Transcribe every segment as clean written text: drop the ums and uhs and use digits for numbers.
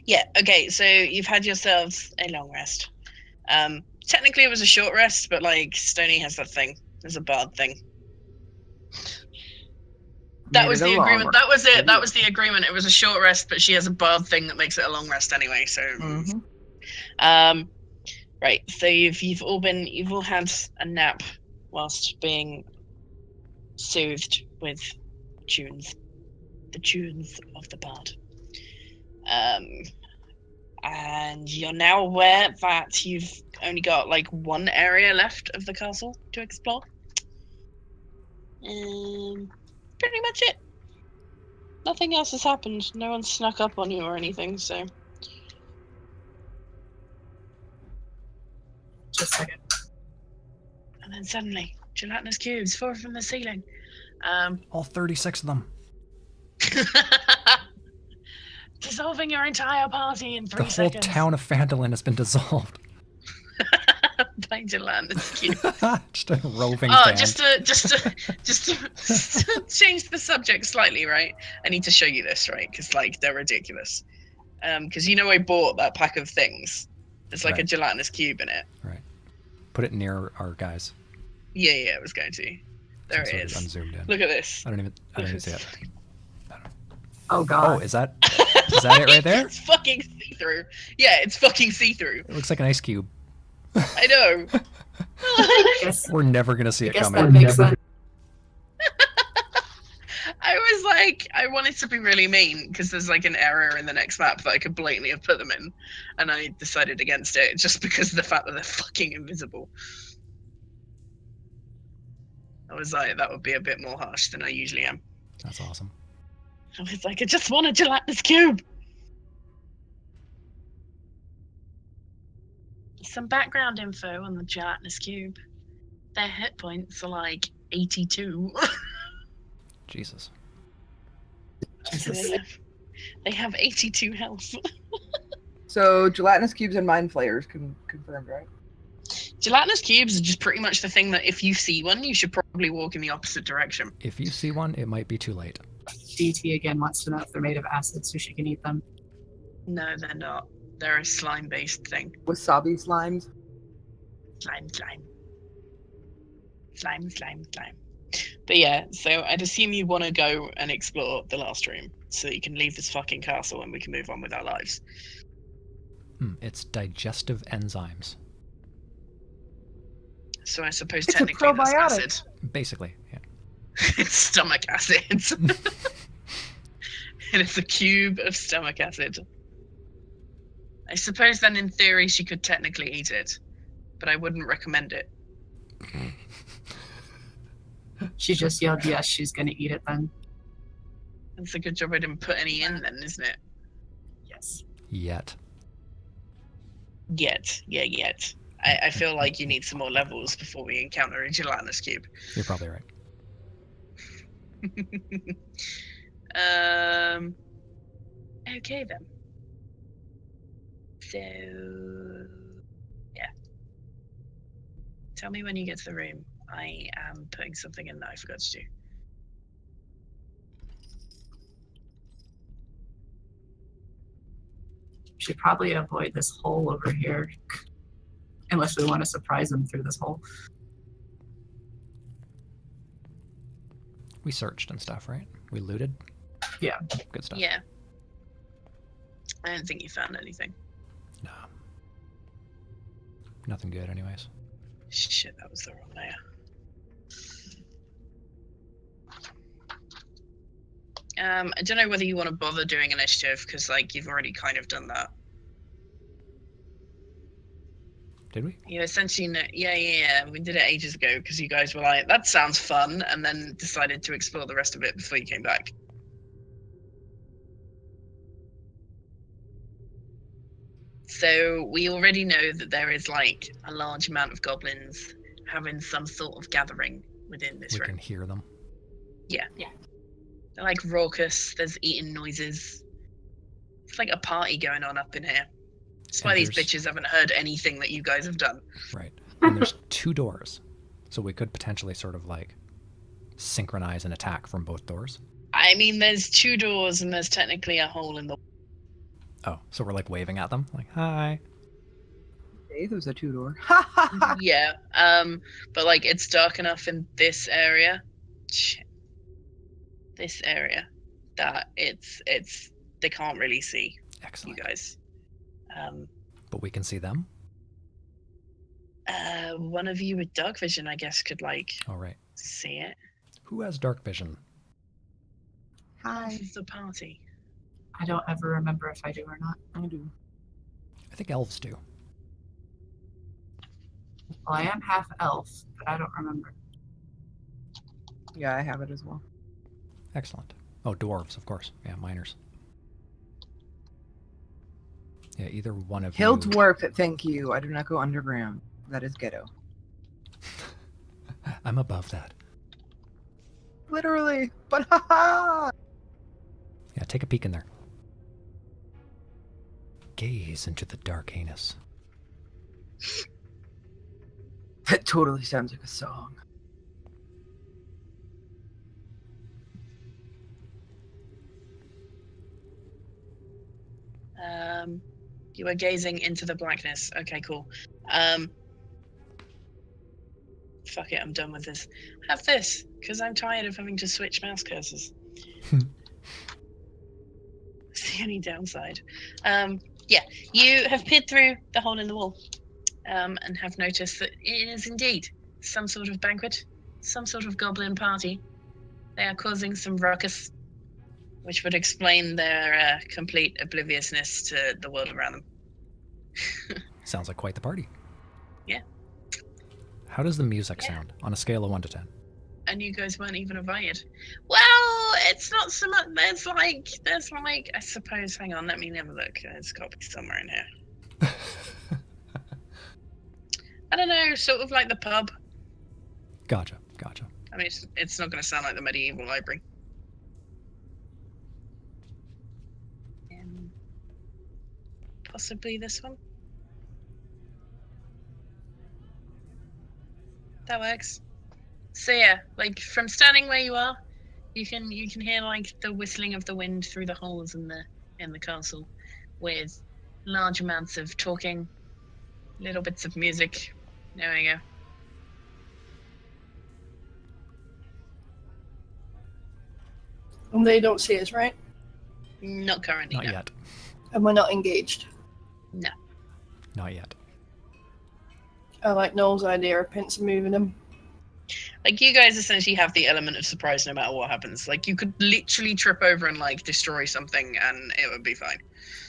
Yeah, okay, so you've had yourselves a long rest. Technically it was a short rest, but like Stony has that thing. There's a bard thing. That was the agreement. That was it. That was the agreement. It was a short rest, but she has a bard thing that makes it a long rest anyway. So, right. So you've all had a nap whilst being soothed with the tunes of the bard. And you're now aware that you've only got like one area left of the castle to explore. Pretty much it. Nothing else has happened. No one snuck up on you or anything, so. Just a second. And then suddenly, gelatinous cubes fall from the ceiling. All 36 of them. Dissolving your entire party in 3 seconds. The whole town of Phandalin has been dissolved. By gelatinous cubes. Just a roving band. Just to change the subject slightly, right? I need to show you this, right? Because like they're ridiculous. Because I bought that pack of things. There's like a gelatinous cube in it. Right. Put it near our guys. Yeah, I was going to. There it is. Unzoomed in. Look at this. I don't even see it. Oh god. Oh, is that it right there? It's fucking see-through. Yeah, it's fucking see-through. It looks like an ice cube. I know. We're never gonna see it coming. That makes sense. I was like, I wanted to be really mean because there's like an error in the next map that I could blatantly have put them in, and I decided against it just because of the fact that they're fucking invisible. I was like, that would be a bit more harsh than I usually am. That's awesome. I was like, I just want a gelatinous cube. Some background info on the gelatinous cube. Their hit points are like 82. Jesus. They have 82 health. So gelatinous cubes and mind flayers confirmed, right? Gelatinous cubes are just pretty much the thing that if you see one, you should probably walk in the opposite direction. If you see one, it might be too late. DT again wants to know if they're made of acid so she can eat them. No, they're not. They're a slime-based thing. Wasabi slimes? Slime. But yeah, so I'd assume you want to go and explore the last room so that you can leave this fucking castle and we can move on with our lives. It's digestive enzymes. So I suppose It's technically a that's probiotic. acid. Basically, yeah. It's stomach acid. And it's a cube of stomach acid. I suppose then in theory she could technically eat it, but I wouldn't recommend it. She just yelled yes, she's gonna eat it then. It's a good job I didn't put any in then, isn't it? Yes. Yet. Yet. I feel like you need some more levels before we encounter a gelatinous cube. You're probably right. Okay then. So, yeah. Tell me when you get to the room. I am putting something in that I forgot to do. Should probably avoid this hole over here. Unless we want to surprise them through this hole. We searched and stuff, right? We looted? Yeah. Good stuff. Yeah. I don't think you found anything. No. Nothing good anyways. Shit, that was the wrong layer. I don't know whether you want to bother doing initiative, because like you've already kind of done that. Did we? You essentially know, yeah. We did it ages ago because you guys were like, that sounds fun, and then decided to explore the rest of it before you came back. So we already know that there is like a large amount of goblins having some sort of gathering within this room. We can hear them. Yeah. They're like raucous, there's eating noises. It's like a party going on up in here. That's why these bitches haven't heard anything that you guys have done. Right. And there's 2 doors. So we could potentially sort of like synchronize an attack from both doors. I mean, there's 2 doors and there's technically a hole in the... Oh, so we're like waving at them, like hi. Hey, there's a 2-door. Ha ha ha! Yeah. But like it's dark enough in this area. Shit. This area that it's they can't really see Excellent. you guys. But we can see them. One of you with dark vision, I guess, could like All right. see it. Who has dark vision? Hi. Half of the party. I don't ever remember if I do or not. I do. I think elves do. Well, I am half elf, but I don't remember. Yeah, I have it as well. Excellent. Oh, dwarves, of course. Yeah, miners. Yeah, either one of Hill you. dwarf, thank you. I do not go underground. That is ghetto. I'm above that. Literally. But haha! Yeah, take a peek in there. Gaze into the dark anus. That totally sounds like a song. You are gazing into the blackness. Okay, cool. Fuck it, I'm done with this. Have this, because I'm tired of having to switch mouse cursors. It's the only downside. Yeah, you have peered through the hole in the wall, and have noticed that it is indeed some sort of banquet, some sort of goblin party. They are causing some ruckus, which would explain their complete obliviousness to the world around them. Sounds like quite the party. Yeah. How does the music Yeah. sound on a scale of 1 to 10? And you guys weren't even invited. Well, it's not so much. There's like, I suppose. Hang on, let me have a look. There's got to be somewhere in here. I don't know, sort of like the pub. Gotcha. I mean, it's not going to sound like the medieval library. Possibly this one. That works. So yeah, like from standing where you are, you can hear like the whistling of the wind through the holes in the castle, with large amounts of talking, little bits of music. There we go. And they don't see us, right? Not currently. Not no. yet. And we're not engaged. No. Not yet. I like Noel's idea of pincer moving them. Like you guys essentially have the element of surprise no matter what happens. Like you could literally trip over and like destroy something and it would be fine.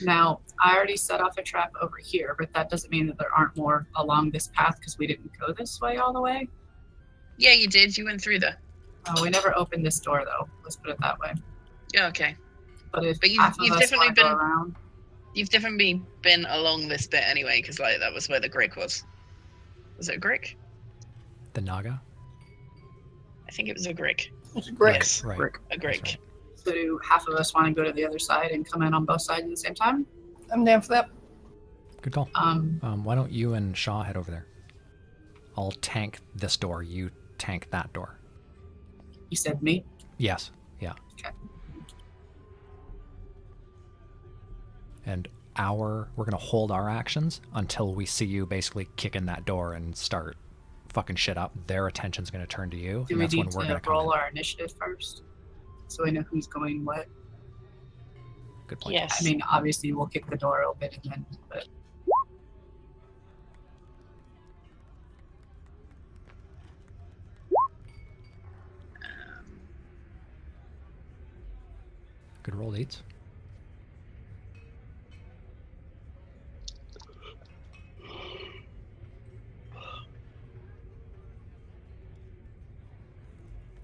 Now, I already set off a trap over here, but that doesn't mean that there aren't more along this path because we didn't go this way all the way. Yeah, you did. You went through there. We never opened this door though. Let's put it that way. Yeah, okay. But if But half of you've us definitely want to go been- around, You've definitely been along this bit anyway, because like that was where the Grick was. Was it a Grick? The Naga? I think it was a Grick. It's great. Yes. Right. Brick. A That's Grick. right. so do half of us want to go to the other side and come in on both sides at the same time? I'm down for that. Good call. Why don't you and Shaw head over there? I'll tank this door. You tank that door. You said me? Yes. Yeah. Okay. And we're going to hold our actions until we see you basically kick in that door and start fucking shit up. Their attention's going to turn to you. Do and we that's when need we're going to to come roll in. our initiative first? So we know who's going what? Good point. Yes. I mean, obviously we'll kick the door open and then, but Good roll, Eats.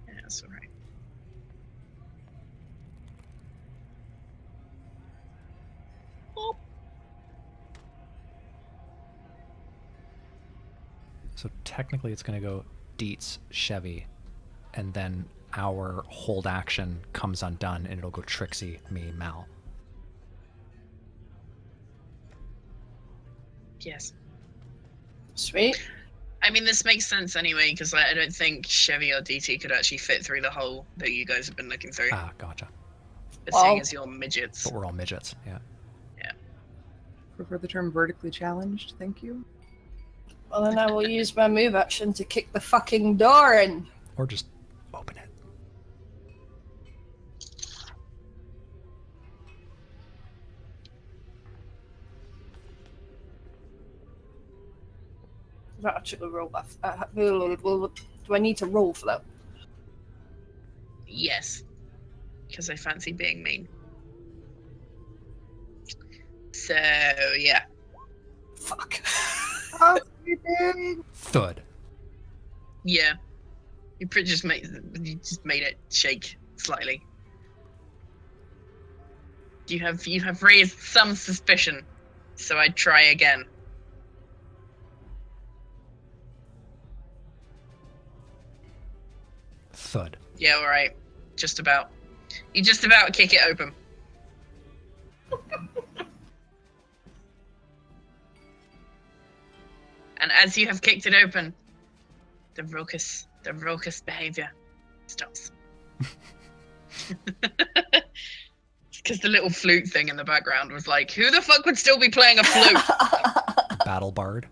Yeah, that's alright. So technically it's going to go Dietz, Chevy, and then our hold action comes undone and it'll go Trixy, me, Mal. Yes. Sweet. I mean, this makes sense anyway, because like, I don't think Chevy or DT could actually fit through the hole that you guys have been looking through. Ah, gotcha. But Well- seeing as you're midgets. But we're all midgets, yeah. Prefer the term vertically challenged, thank you. Well, then I will use my move action to kick the fucking door in. Or just open it. Does that actually roll that? Do I need to roll for that? Yes. Because I fancy being mean. So, yeah. Fuck. Thud. Yeah. You just made it shake slightly. You have raised some suspicion, so I'd try again. Thud. Yeah, alright. Just about. You just about kick it open. And as you have kicked it open, the raucous behavior stops. Because the little flute thing in the background was like, who the fuck would still be playing a flute? Battle bard.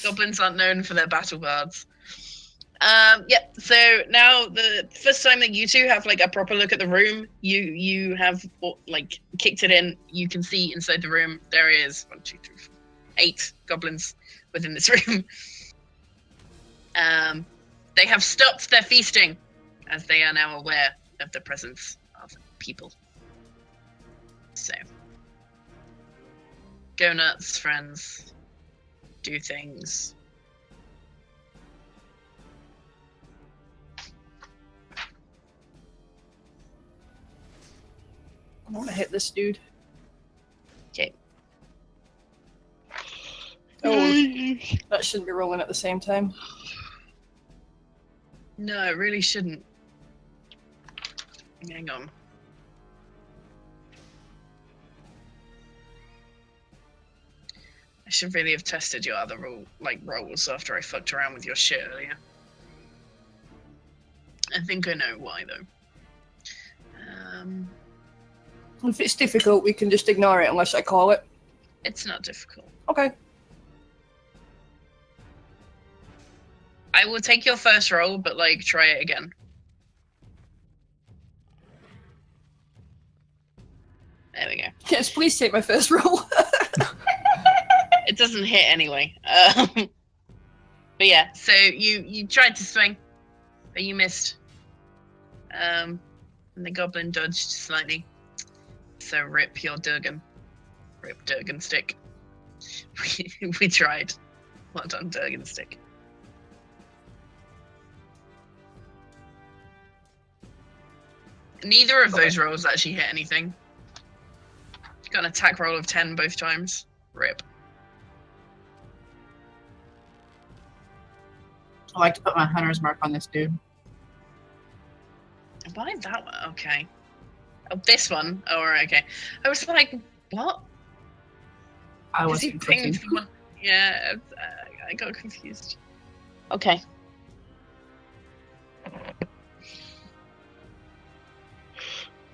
Goblins aren't known for their battle bards. So now the first time that you two have like a proper look at the room, you have like kicked it in. You can see inside the room there is 1, 2, 3, 4, 8 goblins within this room. They have stopped their feasting as they are now aware of the presence of people. So go nuts, friends. Do things. I want to hit this dude. Okay. Oh, that shouldn't be rolling at the same time. No, it really shouldn't. Hang on. I should really have tested your other rolls after I fucked around with your shit earlier. I think I know why though. If it's difficult, we can just ignore it unless I call it. It's not difficult. Okay. I will take your first roll, but like try it again. There we go. Yes, please take my first roll. It doesn't hit anyway. But yeah, so you tried to swing, but you missed. And the goblin dodged slightly. So rip your Durgan. Rip Durgan stick. We tried. Well done, Durgan stick. Neither of those rolls actually hit anything. Got an attack roll of 10 both times. Rip. I like to put my hunter's mark on this dude. Why that one? Okay. Oh, this one? Oh, right, okay. I was like, what? I Has was he pinged confused. the one? Yeah, I got confused. Okay.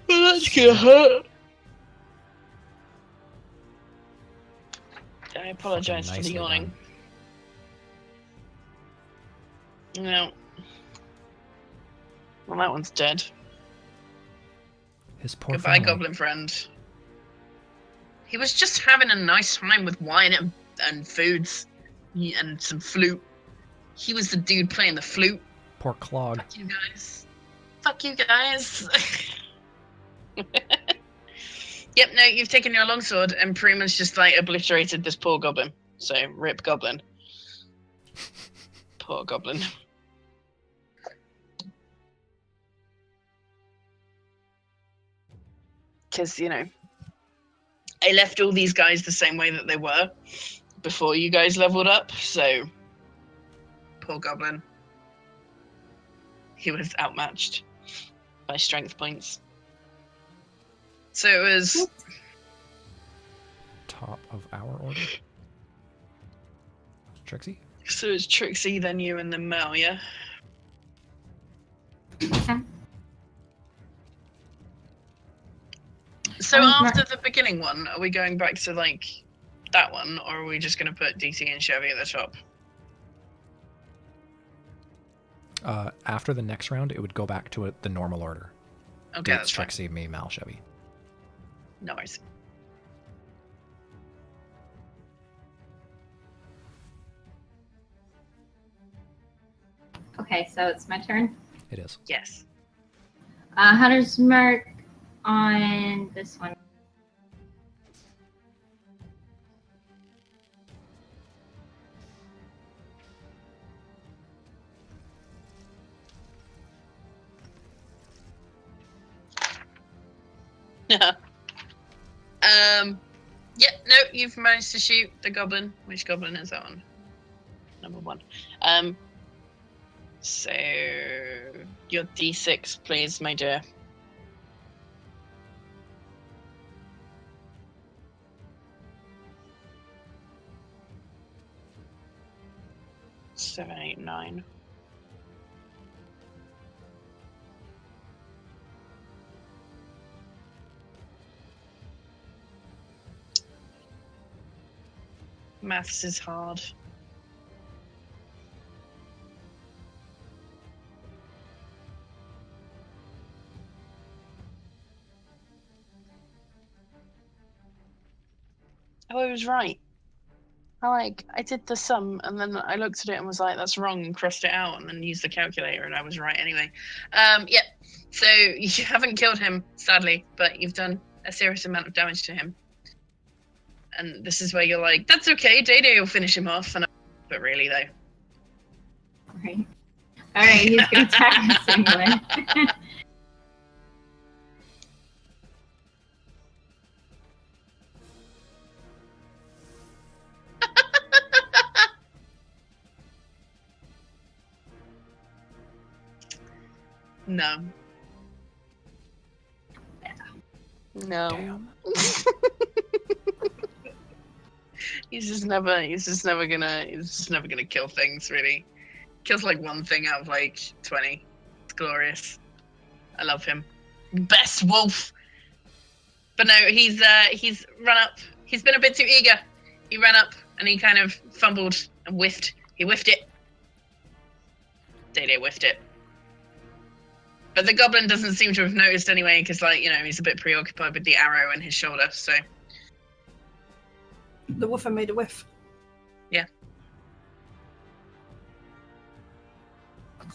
Well, that's gonna hurt. I apologize for the Nicely yawning. No. Well, that one's dead. His poor Goodbye, family. goblin friend. He was just having a nice time with wine and foods and some flute. He was the dude playing the flute. Poor Clog. Fuck you guys. Fuck you guys. Yep, no, you've taken your longsword and pretty much just like obliterated this poor goblin. So, rip goblin. Poor goblin. Because, you know, I left all these guys the same way that they were before you guys leveled up, so poor goblin. He was outmatched by strength points. So it was... Top of our order. Trixie? So it's Trixie, then you, and then Mel, yeah? So So after the beginning one, are we going back to like that one, or are we just going to put DC and Chevy at the top? After the next round, it would go back to the normal order. Okay, It's that's fine. Trixy, me, Mal, Chevy. No worries. Okay, so it's my turn. It is. Yes. Hunter's mark on this one. Yeah, no, you've managed to shoot the goblin. Which goblin is that one? Number 1. So your D6, please, my dear. 7, 8, 9. Maths is hard. Oh, I was right. I did the sum, and then I looked at it and was like, that's wrong, and crossed it out, and then used the calculator, and I was right anyway. Yeah, so you haven't killed him, sadly, but you've done a serious amount of damage to him. And this is where you're like, that's okay, Bday will finish him off, but really, though. Right. Alright, he's gonna attack us anyway. No. No. Damn. He's just never gonna kill things, really. Kills like one thing out of like 20. It's glorious. I love him. Best wolf. But no, he's run up. He's been a bit too eager. He ran up and he kind of fumbled and whiffed. He whiffed it. Bday whiffed it. But the goblin doesn't seem to have noticed anyway, because, like, you know, he's a bit preoccupied with the arrow in his shoulder, so. The woofer made a whiff. Yeah.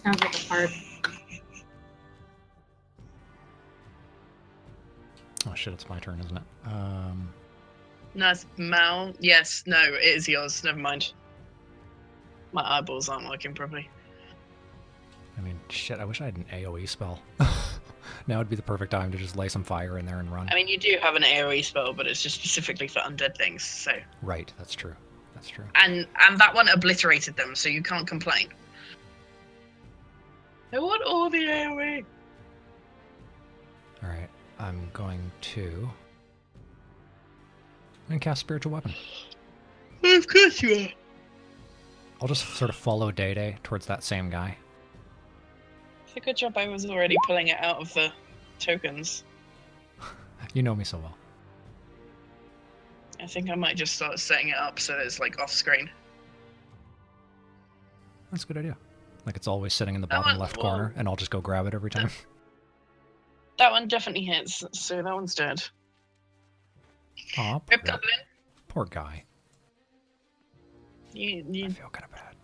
Sounds like a fart. Oh shit, it's my turn, isn't it? No, it's Mal. Yes, no, it is yours. Never mind. My eyeballs aren't working properly. I mean, shit, I wish I had an AoE spell. Now would be the perfect time to just lay some fire in there and run. I mean, you do have an AoE spell, but it's just specifically for undead things, so. Right, that's true. That's true. And that one obliterated them, so you can't complain. I want all the AoE. Alright, I'm going to cast Spiritual Weapon. Of course you are. I'll just sort of follow Bday towards that same guy. It's a good job I was already pulling it out of the tokens. You know me so well. I think I might just start setting it up so that it's like off screen. That's a good idea. Like it's always sitting in the That bottom one- left well- corner, and I'll just go grab it every time. That one definitely hits, so that one's dead. Aw, Rip Goblin. poor guy. I You, feel kind of bad.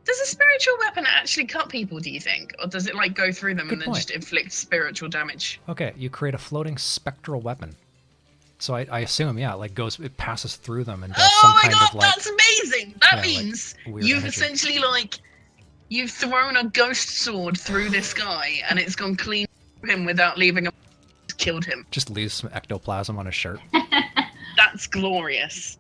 does a spiritual weapon actually cut people, do you think? Or does it like go through them Good and then point. just inflict spiritual damage? Okay, you create a floating spectral weapon. So I assume, yeah, it it passes through them and does Oh some my kind god, of like that's amazing! That yeah, like, means weird you've energy. essentially you've thrown a ghost sword through this guy and it's gone clean through him without leaving a killed him. just leaves some ectoplasm on his shirt. That's glorious.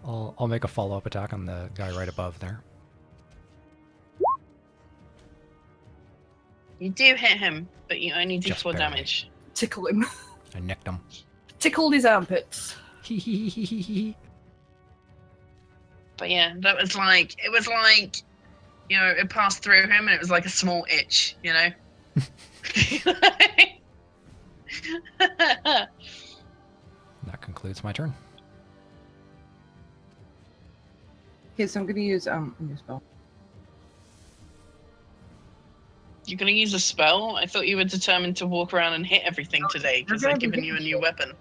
I'll make a follow-up attack on the guy right above there. You do hit him, but you only do Just 4 barely. damage. Tickle him. I nicked him. Tickled his armpits. But yeah, that was it was like, you know, it passed through him and it was like a small itch, you know? That concludes my turn. Okay, so I'm gonna use a new spell. You're gonna use a spell? I thought you were determined to walk around and hit everything today because I've given you a new weapon.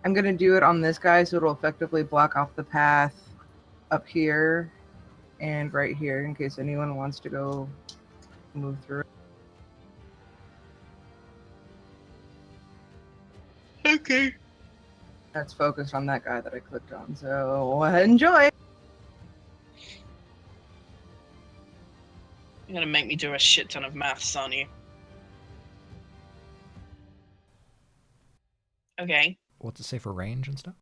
I'm gonna do it on this guy, so it'll effectively block off the path up here and right here in case anyone wants to go move through it. Okay. That's focused on that guy that I clicked on, so enjoy! You're gonna make me do a shit ton of maths, aren't you? Okay. What's it say for range and stuff?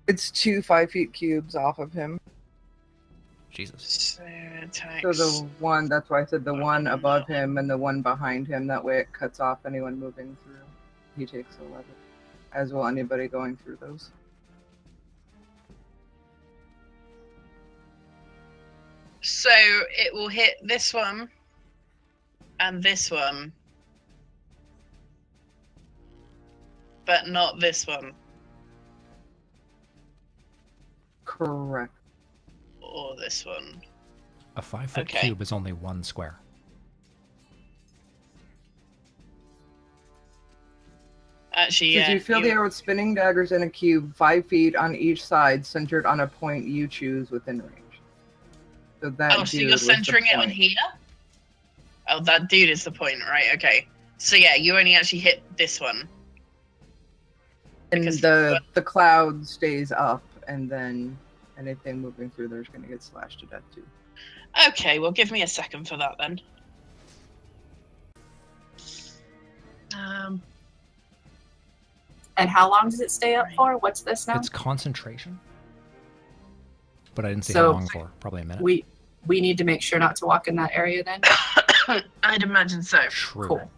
It's 2 5-foot cubes off of him. Jesus. So attacks. So the one, that's why I said the one above him and the one behind him, that way it cuts off anyone moving through. He takes 11. As will anybody going through those. So it will hit this one and this one, but not this one Correct. or this one. A 5-foot Okay. cube is only 1 square. Actually, Since yeah. you fill the air with spinning daggers in a cube 5 feet on each side, centered on a point you choose within range. So that Oh, so dude you're was the centering it on point. here? Oh, that dude is the point, right? Okay. So yeah, you only actually hit this one. And because- the cloud stays up, and then anything moving through there's going to get slashed to death too. Okay, well, give me a second for that then. And how long does it stay up for? What's this now? It's concentration. But I didn't see So- how long for. Probably a minute. We need to make sure not to walk in that area then. I'd imagine so, True. Cool.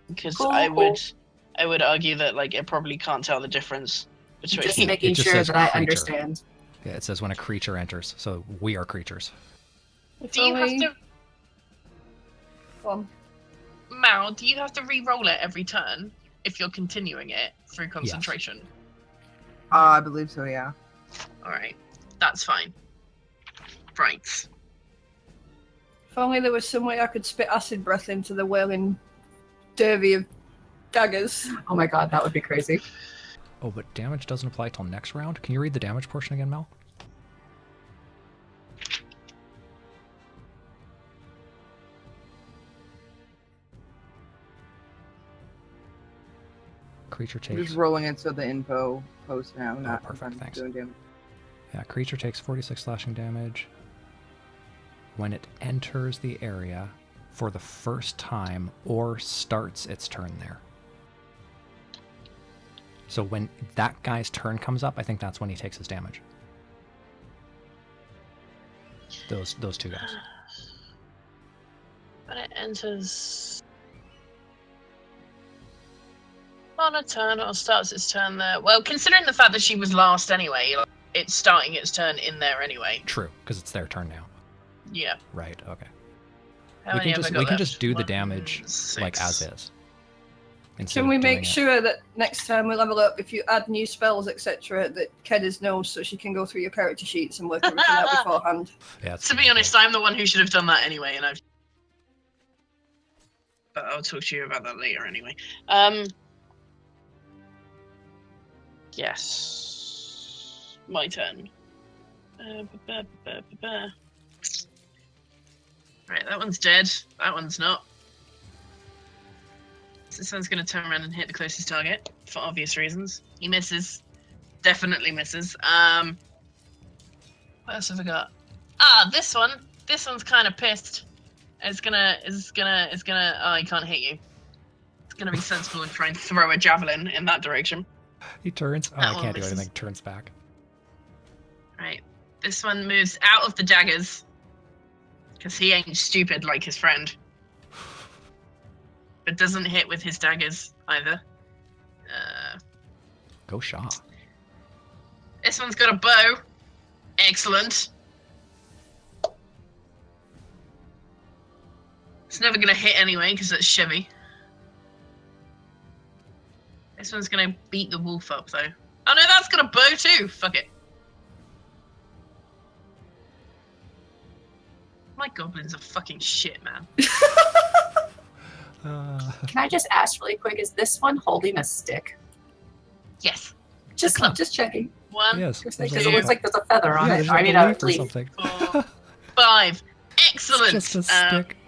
because Cool, I cool. would argue that like it probably can't tell the difference between. Just making It just sure says that I creature. understand. Yeah, it says when a creature enters. So we are creatures. If Do you have only- to, Go on. Mal? Do you have to re-roll it every turn if you're continuing it through concentration? I believe so, yeah. All right, that's fine. Right. If only there was some way I could spit acid breath into the wailing derby of daggers. Oh my god, that would be crazy. Oh, but damage doesn't apply till next round. Can you read the damage portion again, Mel? Creature I'm takes just rolling it so the info posts now, not perfect, thanks. doing damage. creature takes 46 slashing damage when it enters the area for the first time or starts its turn there. So when that guy's turn comes up, I think that's when he takes his damage. Those two guys. When it enters on a turn or starts its turn there. Well, considering the fact that she was last anyway, like, it's starting its turn in there anyway. True, because it's their turn now. Yeah. Right. Okay. How We many can have I just got we can left? just do the 1, damage 6. like as is. Instead Can of we doing make it- sure that next time we level up, if you add new spells, etc., that Kedders knows so she can go through your character sheets and work everything out beforehand? Yeah, that's To a be good honest, idea. I'm the one who should have done that anyway, and I've. But I'll talk to you about that later anyway. Yes. My turn. Right, that one's dead. That one's not. So this one's going to turn around and hit the closest target for obvious reasons. He misses. Definitely misses. What else have I got? Ah, this one. This one's kind of pissed. It's gonna. Oh, he can't hit you. It's gonna be sensible and try and throw a javelin in that direction. He turns. Oh, That I one can't do misses. anything. Turns back. Right. This one moves out of the daggers. Because he ain't stupid like his friend. But doesn't hit with his daggers either. Go Shaw. This one's got a bow. Excellent. It's never gonna hit anyway because it's Chevy. This one's gonna beat the wolf up though. Oh no, that's gonna bow too. Fuck it. My goblins are fucking shit, man. Can I just ask really quick, is this one holding a stick? Yes. Just checking. One, Yes. Because there's it a looks like there's a feather on yeah, it. there's I like mean, a a leaf or leaf. something. 4, 5. Excellent. It's just a stick.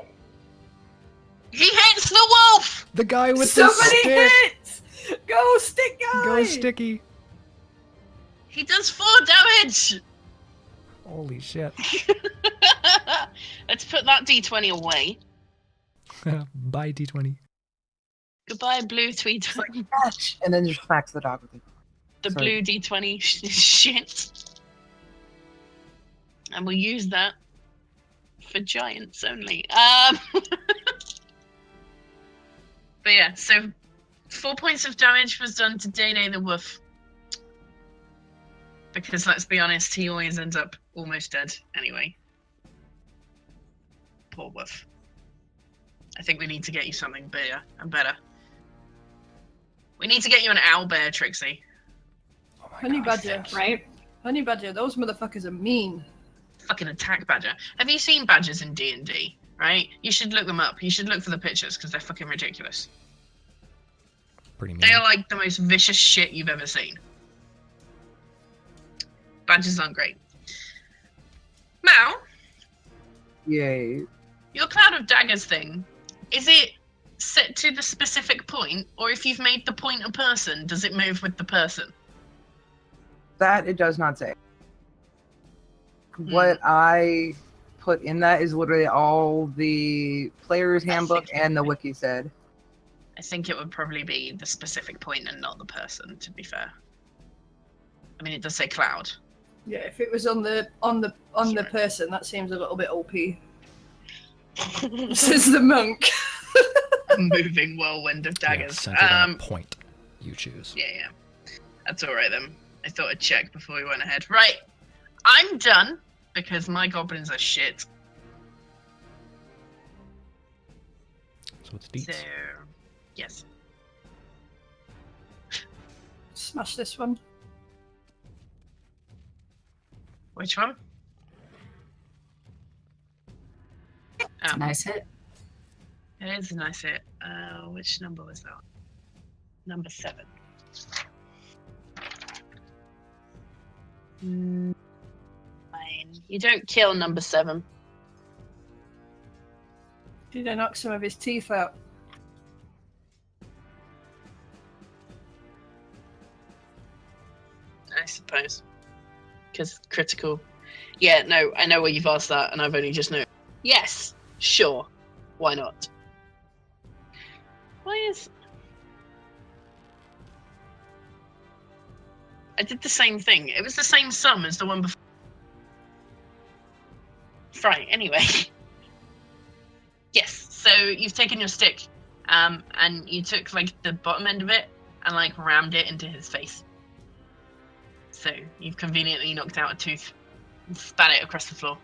He hits the wolf. The guy with the Somebody stick. hits! Go, stick guy! Go sticky. He does 4 damage. Holy shit. Let's put that d20 away. Bye, D20. Goodbye, blue tweed. Catch! And then just smacks the dog with it. The Sorry. blue d20 shit. And we'll use that for giants only. But yeah, so 4 points of damage was done to Bday the wolf. Because let's be honest, he always ends up almost dead anyway. Poor wolf. I think we need to get you something bigger and better. We need to get you an owlbear, Trixie. Oh my Honey God. badger. Right? Honey badger, those motherfuckers are mean. Fucking attack badger. Have you seen badgers in D&D? Right? You should look them up. You should look for the pictures because they're fucking ridiculous. Pretty mean. They are like the most vicious shit you've ever seen. Badgers aren't great. Mal, Yay. your Cloud of Daggers thing, is it set to the specific point, or if you've made the point a person, does it move with the person? That it does not say. What I put in that is literally all the player's handbook and the wiki said. I think it would probably be the specific point and not the person, to be fair. I mean, it does say cloud. Yeah, if it was on the Sure. person, that seems a little bit OP. Says the monk. Moving whirlwind of Yeah, daggers. centered on a point you choose. Yeah. That's alright then. I thought I'd check before we went ahead. Right. I'm done because my goblins are shit. So it's deets. So, yes. Smash this one. Which one? It's a nice hit. It is a nice hit. Which number was that? Number 7. Fine. You don't kill number 7. Did I knock some of his teeth out? I suppose. Because critical. Yeah, no, I know where you've asked that, and I've only just known. Yes, sure. Why not? Why is... I did the same thing. It was the same sum as the one before. Right, anyway. Yes, so you've taken your stick, and you took, like, the bottom end of it, and, like, rammed it into his face. So, you've conveniently knocked out a tooth, and spat it across the floor.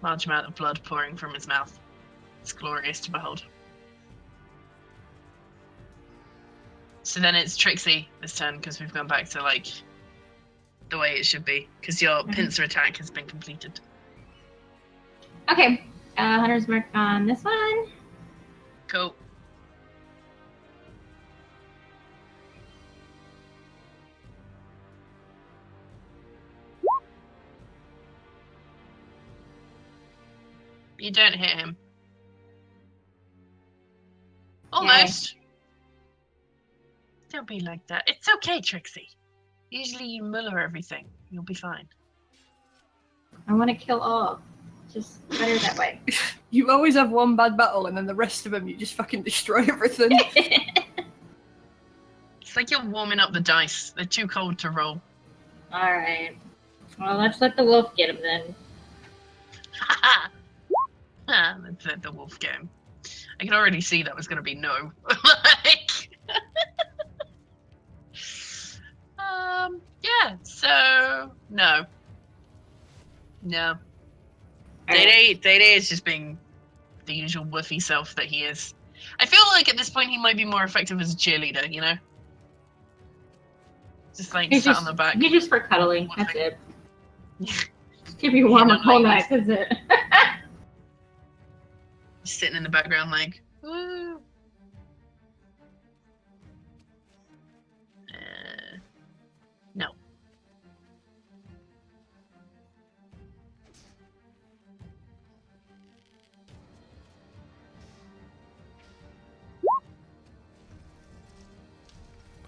Large amount of blood pouring from his mouth. It's glorious to behold. So then it's Trixie this turn, because we've gone back to, like, the way it should be, because your pincer attack has been completed. Okay. Hunter's mark on this one. Cool. You don't hit him. Almost. Don't be like that. It's okay, Trixie. Usually you muller everything. You'll be fine. I want to kill all. Just better that way. You always have one bad battle, and then the rest of them you just fucking destroy everything. It's like you're warming up the dice. They're too cold to roll. Alright. Well, let's let the wolf get him then. Let's let the wolf get him. I can already see that was going to be no. Like... yeah, so no. No. Day is just being the usual woofy self that he is. I feel like at this point he might be more effective as a cheerleader, you know? Just like He's sat just, on the back. You're just for cuddling. That's it. Keep you warm all night. That's it. Just sitting in the background like, woo. No.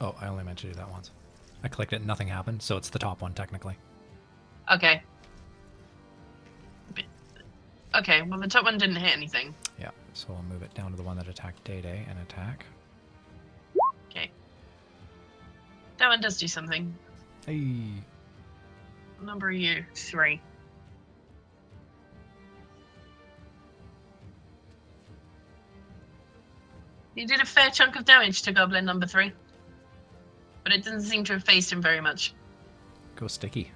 Oh, I only meant to do that once. I clicked it, nothing happened, so it's the top one technically. Okay. Okay, well the top one didn't hit anything. Yeah, so I'll move it down to the one that attacked Day and attack. Okay. That one does do something. Hey. What number are you? 3. You did a fair chunk of damage to Goblin number 3. But it doesn't seem to have phased him very much. Go sticky.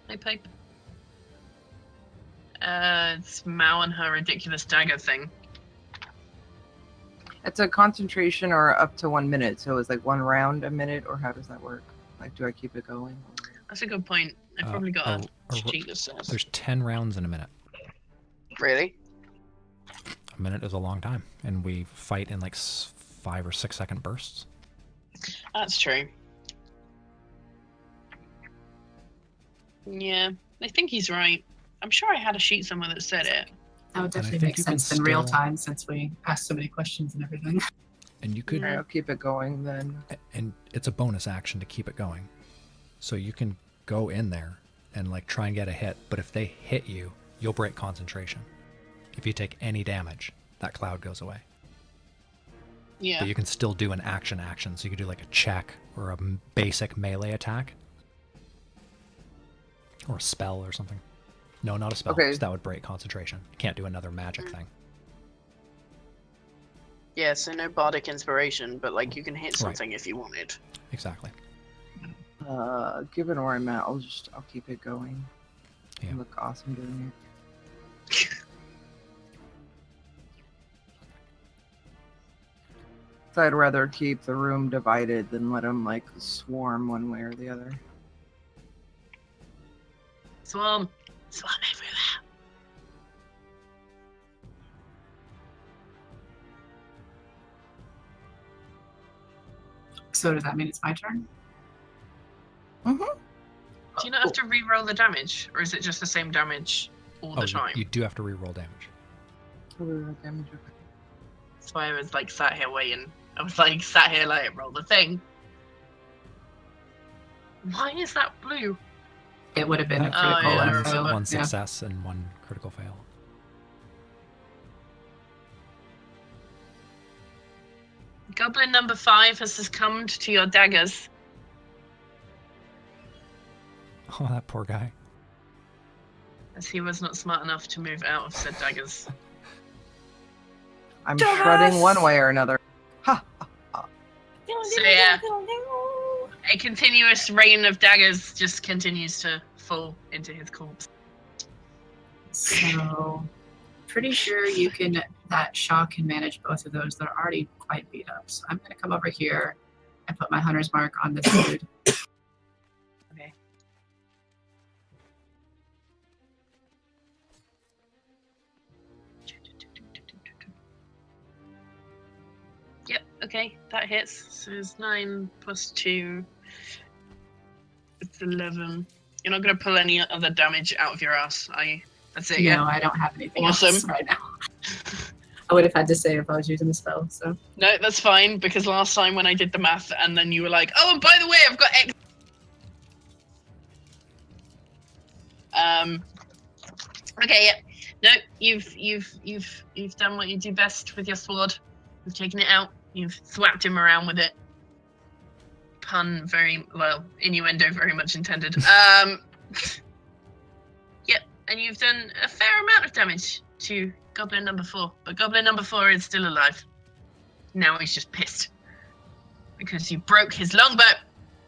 Hey, Pipe. It's Mao and her ridiculous dagger thing. It's a concentration or up to 1 minute, so it's like 1 round a minute, or how does that work? Like, do I keep it going? That's a good point. I probably got a sheet that says. There's 10 rounds in a minute. Really? A minute is a long time, and we fight in like 5 or 6 second bursts. That's true. Yeah, I think he's right. I'm sure I had a sheet somewhere that said it. That would And I definitely think make you can sense in real still- time since we asked so many questions and everything. And you could, Yeah. Alright, I'll keep it going then. and it's a bonus action to keep it going. So you can go in there and like try and get a hit, but if they hit you, you'll break concentration. If you take any damage, that cloud goes away. Yeah. But you can still do an action, so you could do like a check or a basic melee attack. Or a spell or something. No, not a spell, Okay. 'cause that would break concentration. You can't do another magic thing. Yeah, so no bardic inspiration, but like you can hit something if you wanted. Exactly. Given where I'm at, I'll keep it going. Yeah. You look awesome doing it. So I'd rather keep the room divided than let them like swarm one way or the other. Swarm everywhere. So does that mean it's my turn? Do you not have to re-roll the damage, or is it just the same damage all the time? You do have to re-roll damage. That's why I was like sat here waiting. I was like sat here like roll the thing. Why is that blue? It would have been a Oh, critical. yeah, I and remember. One yeah. success and 1 critical fail. Goblin number 5 has succumbed to your daggers. Oh, that poor guy. As he was not smart enough to move out of said daggers. I'm shredding one way or another. Ha! So yeah, a continuous rain of daggers just continues to fall into his corpse. So, pretty sure you can. That Shaw can manage both of those. They're already quite beat up. So I'm gonna come over here and put my hunter's mark on this dude. Okay. Yep, okay, that hits. So it's 9 plus 2. It's 11. You're not going to pull any other damage out of your ass, are you? That's it, yeah? No, I don't have anything Awesome. else right now. I would have had to say if I was using the spell. So No, that's fine, because last time when I did the math and then you were like, oh, and by the way, I've got X. Okay, yeah. No, you've done what you do best with your sword. You've taken it out. You've swapped him around with it. Pun very well, innuendo very much intended. Yep, and you've done a fair amount of damage to Goblin number 4, but Goblin number 4 is still alive. Now he's just pissed because you broke his longbow.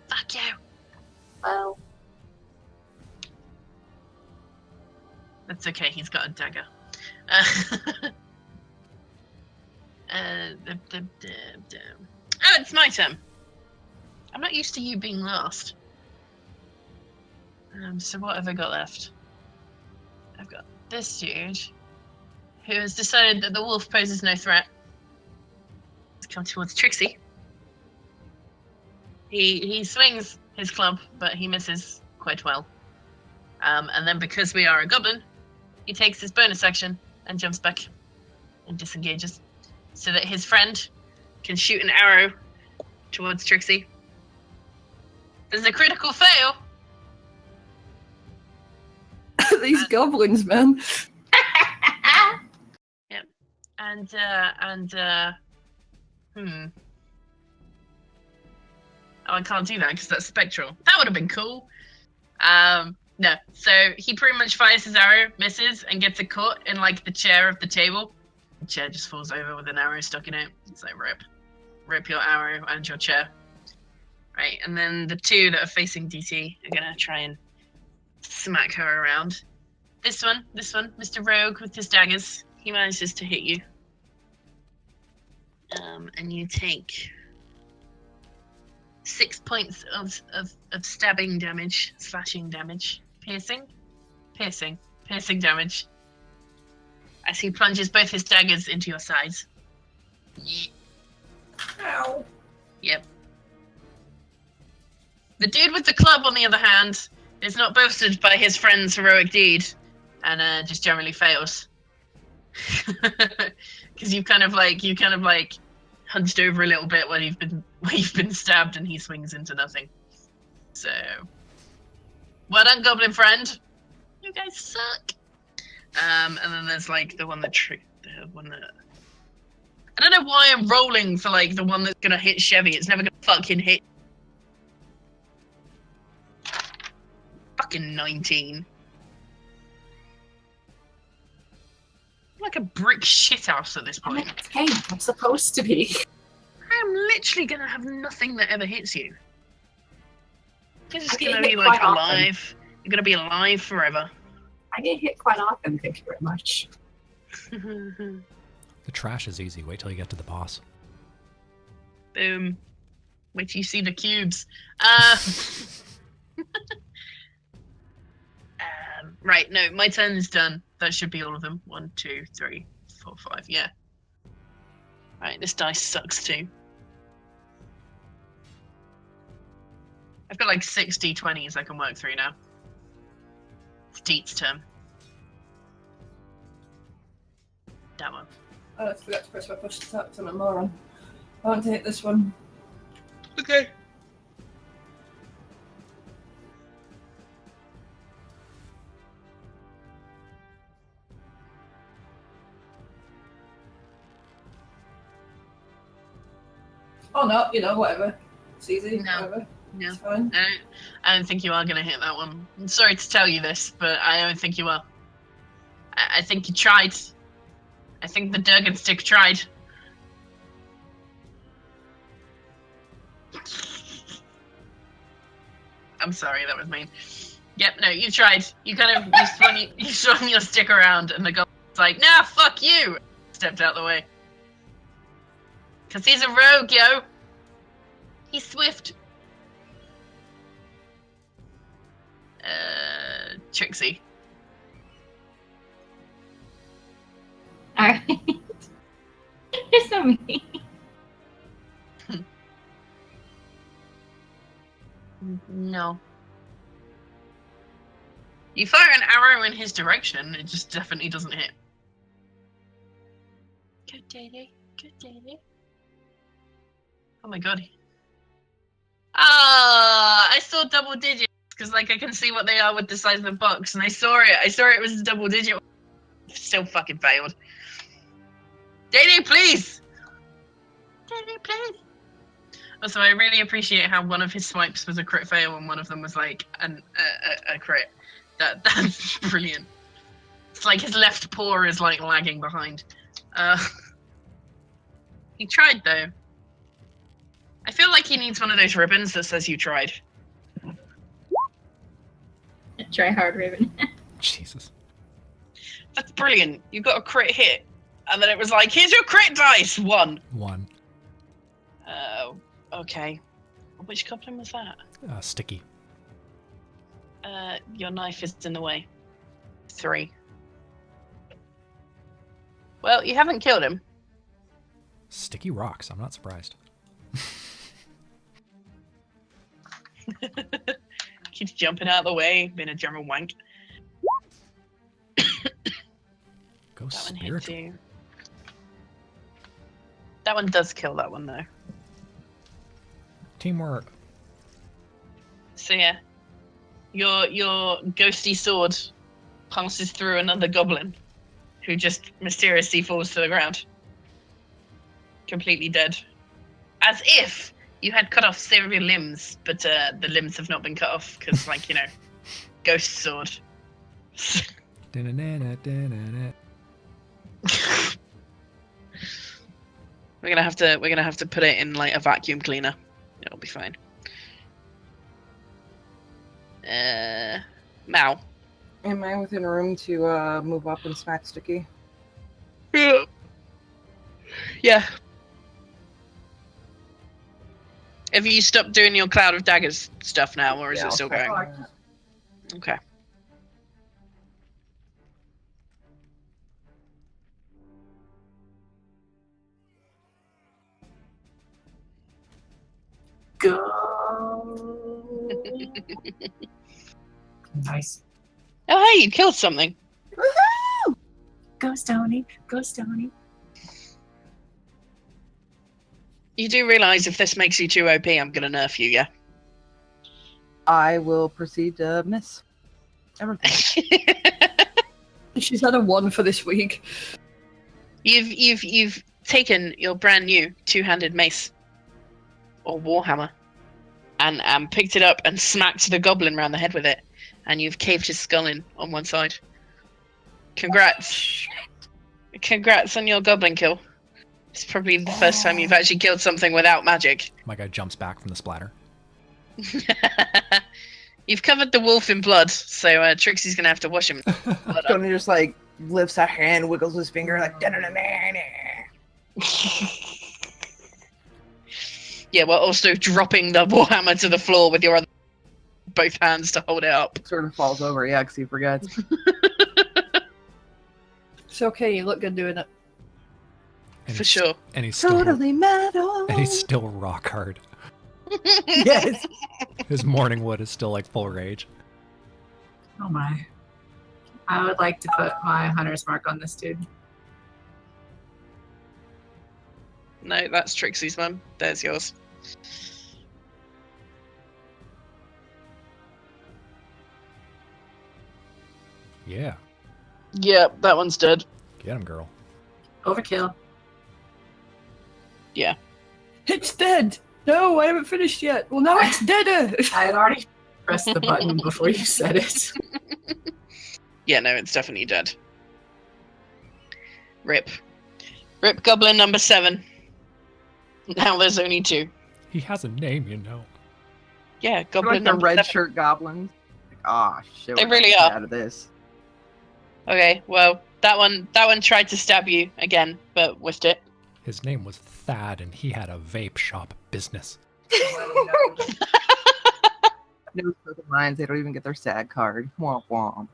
Fuck you. Well, That's okay, he's got a dagger. Oh, it's my turn. I'm not used to you being last. So what have I got left? I've got this dude who has decided that the wolf poses no threat. He's come towards Trixy. He swings his club, but he misses quite well. And then because we are a goblin, he takes his bonus action and jumps back and disengages so that his friend can shoot an arrow towards Trixy. There's a critical fail. These goblins, man. Yep. And Oh, I can't do that because that's spectral. That would have been cool. No. So he pretty much fires his arrow, misses, and gets it caught in like the chair of the table. The chair just falls over with an arrow stuck in it. It's like rip your arrow and your chair. Right, and then the two that are facing DT are gonna try and smack her around. This one, Mr. Rogue with his daggers. He manages to hit you. And you take 6 points of stabbing damage, slashing damage, piercing damage. As he plunges both his daggers into your sides. Ow. Yep. The dude with the club, on the other hand, is not boasted by his friend's heroic deed, and just generally fails. Because you kind of like hunched over a little bit while you've been stabbed, and he swings into nothing. So, well done, Goblin friend. You guys suck. And then there's like the one that I don't know why I'm rolling for like the one that's gonna hit Chevy. It's never gonna fucking hit. Fucking 19. I'm like a brick shithouse at this point. Hey, I'm supposed to be. I'm literally gonna have nothing that ever hits you. You're just I get gonna be hit like quite alive. You're gonna be alive forever. I get hit quite often, thank you very much. The trash is easy. Wait till you get to the boss. Boom. Wait till you see the cubes. Right, no, my turn is done. That should be all of them. 1, 2, 3, 4, 5, yeah. Right, this dice sucks too. I've got like 6 D20s I can work through now. It's Deet's turn. That one. Oh, I forgot to press my push attack on a moron. I want to hit this one. Okay. Oh no, you know, whatever. It's easy, No. whatever. No. It's fine. I don't think you are going to hit that one. I'm sorry to tell you this, but I don't think you are. I think you tried. I think the Durgan stick tried. I'm sorry, that was mean. Yep, no, you tried. You kind of you swung your stick around, and the goblin's like, "Nah, fuck you!" Stepped out the way. Cause he's a rogue, yo. He's swift. Trixy. Alright. You're so mean. No. You fire an arrow in his direction, it just definitely doesn't hit. Good day. Oh my god. I saw double digits, because like I can see what they are with the size of the box, and I saw it was a double digit. Still fucking failed. Day, please! Day, please! Also, I really appreciate how one of his swipes was a crit fail and one of them was like a crit. That's brilliant. It's like his left paw is like lagging behind. He tried though. I feel like he needs one of those ribbons that says you tried. Try hard ribbon. Jesus. brilliant. You got a crit hit. And then it was like, here's your crit dice! 1. 1. Okay. Which goblin was that? Sticky. Your knife is in the way. 3. Well, you haven't killed him. Sticky rocks. I'm not surprised. Keeps jumping out of the way, being a general wank. Go That one hit spiritual. too. That one does kill that one though. Teamwork. So yeah, your ghosty sword passes through another goblin, who just mysteriously falls to the ground, completely dead, as if you had cut off several limbs, but the limbs have not been cut off because, like, you know, ghost sword. Da-na-na-na-na-na. We're gonna have to put it in like a vacuum cleaner. It'll be fine. Mal. Am I within room to move up and smack Sticky? Yeah. Have you stopped doing your Cloud of Daggers stuff now, or is it still going? Okay. Go. Nice. Oh, hey, you killed something. Go, Stoney. Go, Stoney. You do realize if this makes you too OP, I'm gonna nerf you, yeah? I will proceed to miss everything. She's had a 1 for this week. You've taken your brand new 2-handed mace or warhammer and picked it up and smacked the goblin round the head with it, and you've caved his skull in on one side. Congrats. Congrats on your goblin kill. It's probably the first time you've actually killed something without magic. My guy jumps back from the splatter. You've covered the wolf in blood, so Trixie's gonna have to wash him. Blood up. Tony just like lifts a hand, wiggles his finger like da-da-da-da-da. Yeah, while also dropping the warhammer to the floor with your other both hands to hold it up. Sort of falls over, yeah, because he forgets. It's okay, you look good doing it. And For he's- sure. And he's still Totally metal. and he's still rock hard. Yes. His morning wood is still like full rage. Oh my. I would like to put my hunter's mark on this dude. No, that's Trixie's mum. There's yours. Yeah. Yep, that one's dead. Get him, girl. Overkill. It's dead! No, I haven't finished yet. Well, now it's deader! I had already pressed the button before you said it. Yeah, no, it's definitely dead. Rip. Rip Goblin number 7. Now there's only 2. He has a name, you know. Yeah, Like Goblin the number red 7. shirt goblins. Like, ah, shit. They we're really gonna are. get out of this. Okay, well, that one tried to stab you again, but whiffed it. His name was Thad, and he had a vape shop business. No spoken lines. They don't even get their SAG card. Womp womp.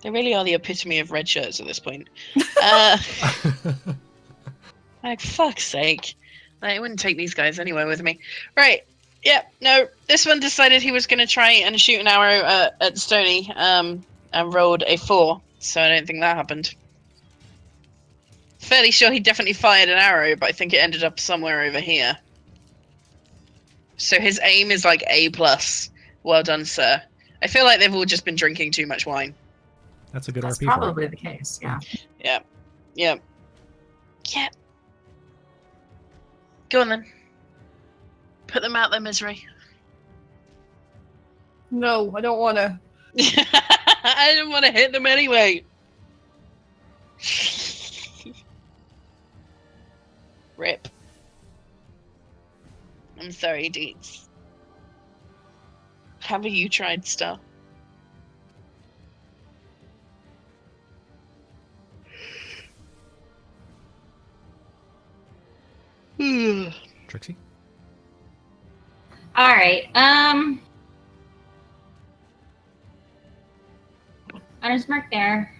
They really are the epitome of red shirts at this point. Like, fuck's sake. I wouldn't take these guys anywhere with me. Right. Yeah, no, this one decided he was going to try and shoot an arrow at Stony, and rolled a 4, so I don't think that happened. Fairly sure he definitely fired an arrow, but I think it ended up somewhere over here. So his aim is like A+. Well done, sir. I feel like they've all just been drinking too much wine. That's a good That's RP for him. probably the case, yeah. Yeah. Yeah. Go on then. Put them out their misery. No, I don't want to. I didn't want to hit them anyway. Rip. I'm sorry, Deets. Have you tried, Star? Trixie? All right. Hunter's mark there.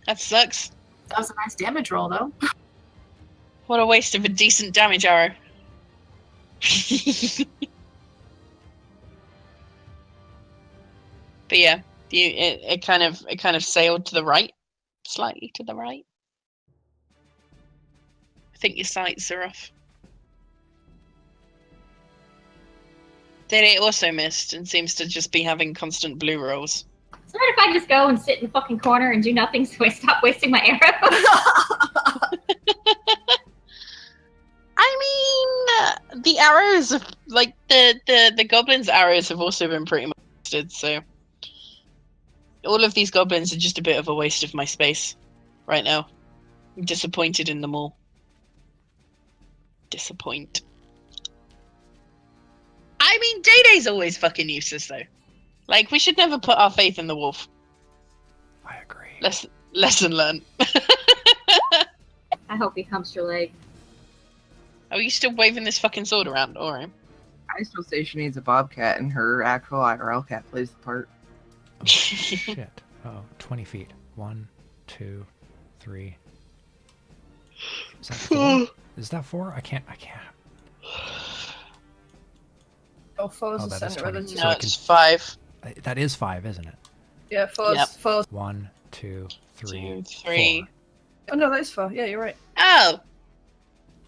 That sucks. That was a nice damage roll, though. What a waste of a decent damage arrow. But yeah, it kind of sailed to the right, slightly to the right. I think your sights are off. Bday also missed and seems to just be having constant blue rolls. So what if I just go and sit in the fucking corner and do nothing so I stop wasting my arrows? I mean, the arrows, like the goblins' arrows have also been pretty much wasted, so all of these goblins are just a bit of a waste of my space right now. I'm disappointed in them all. Disappoint. I mean, Bday's always fucking useless, though. Like, we should never put our faith in the wolf. I agree. Lesson learned. I hope he humps your leg. Are you still waving this fucking sword around? Alright. I still say she needs a bobcat, and her actual IRL cat plays the part. Oh, shit. Oh, 20 feet. 1, 2, 3. Is that 4? Is that 4? I can't. Oh, 4's Oh, the that is center of the 20. No, So I it's 5. That is 5, isn't it? Yeah, 4's. Yep. 4's. 1, 2, 3, 2, 3. Oh, no, that is 4. Yeah, you're right. Oh,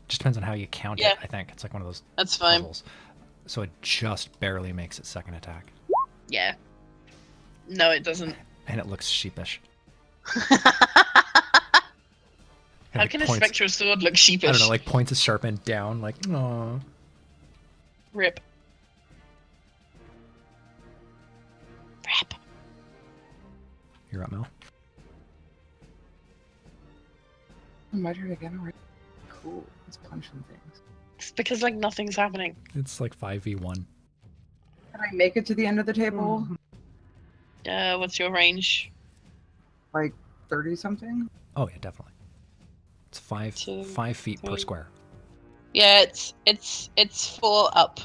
Just depends on how you count Yeah. it, I think. It's like one of those that's fine. puzzles. So it just barely makes its second attack. Yeah. No, it doesn't. And it looks sheepish. How Like can a points- spectral sword look sheepish? I don't know, like points is sharpened down, like, no. Rip. Rip. You're up, Mel. My turn again already. Cool. It's punching things. It's because, like, nothing's happening. It's like 5v1. Can I make it to the end of the table? What's your range? Like 30 something? Oh yeah, definitely. It's 5 2, 5 feet per 3. square. Yeah, it's 4 up.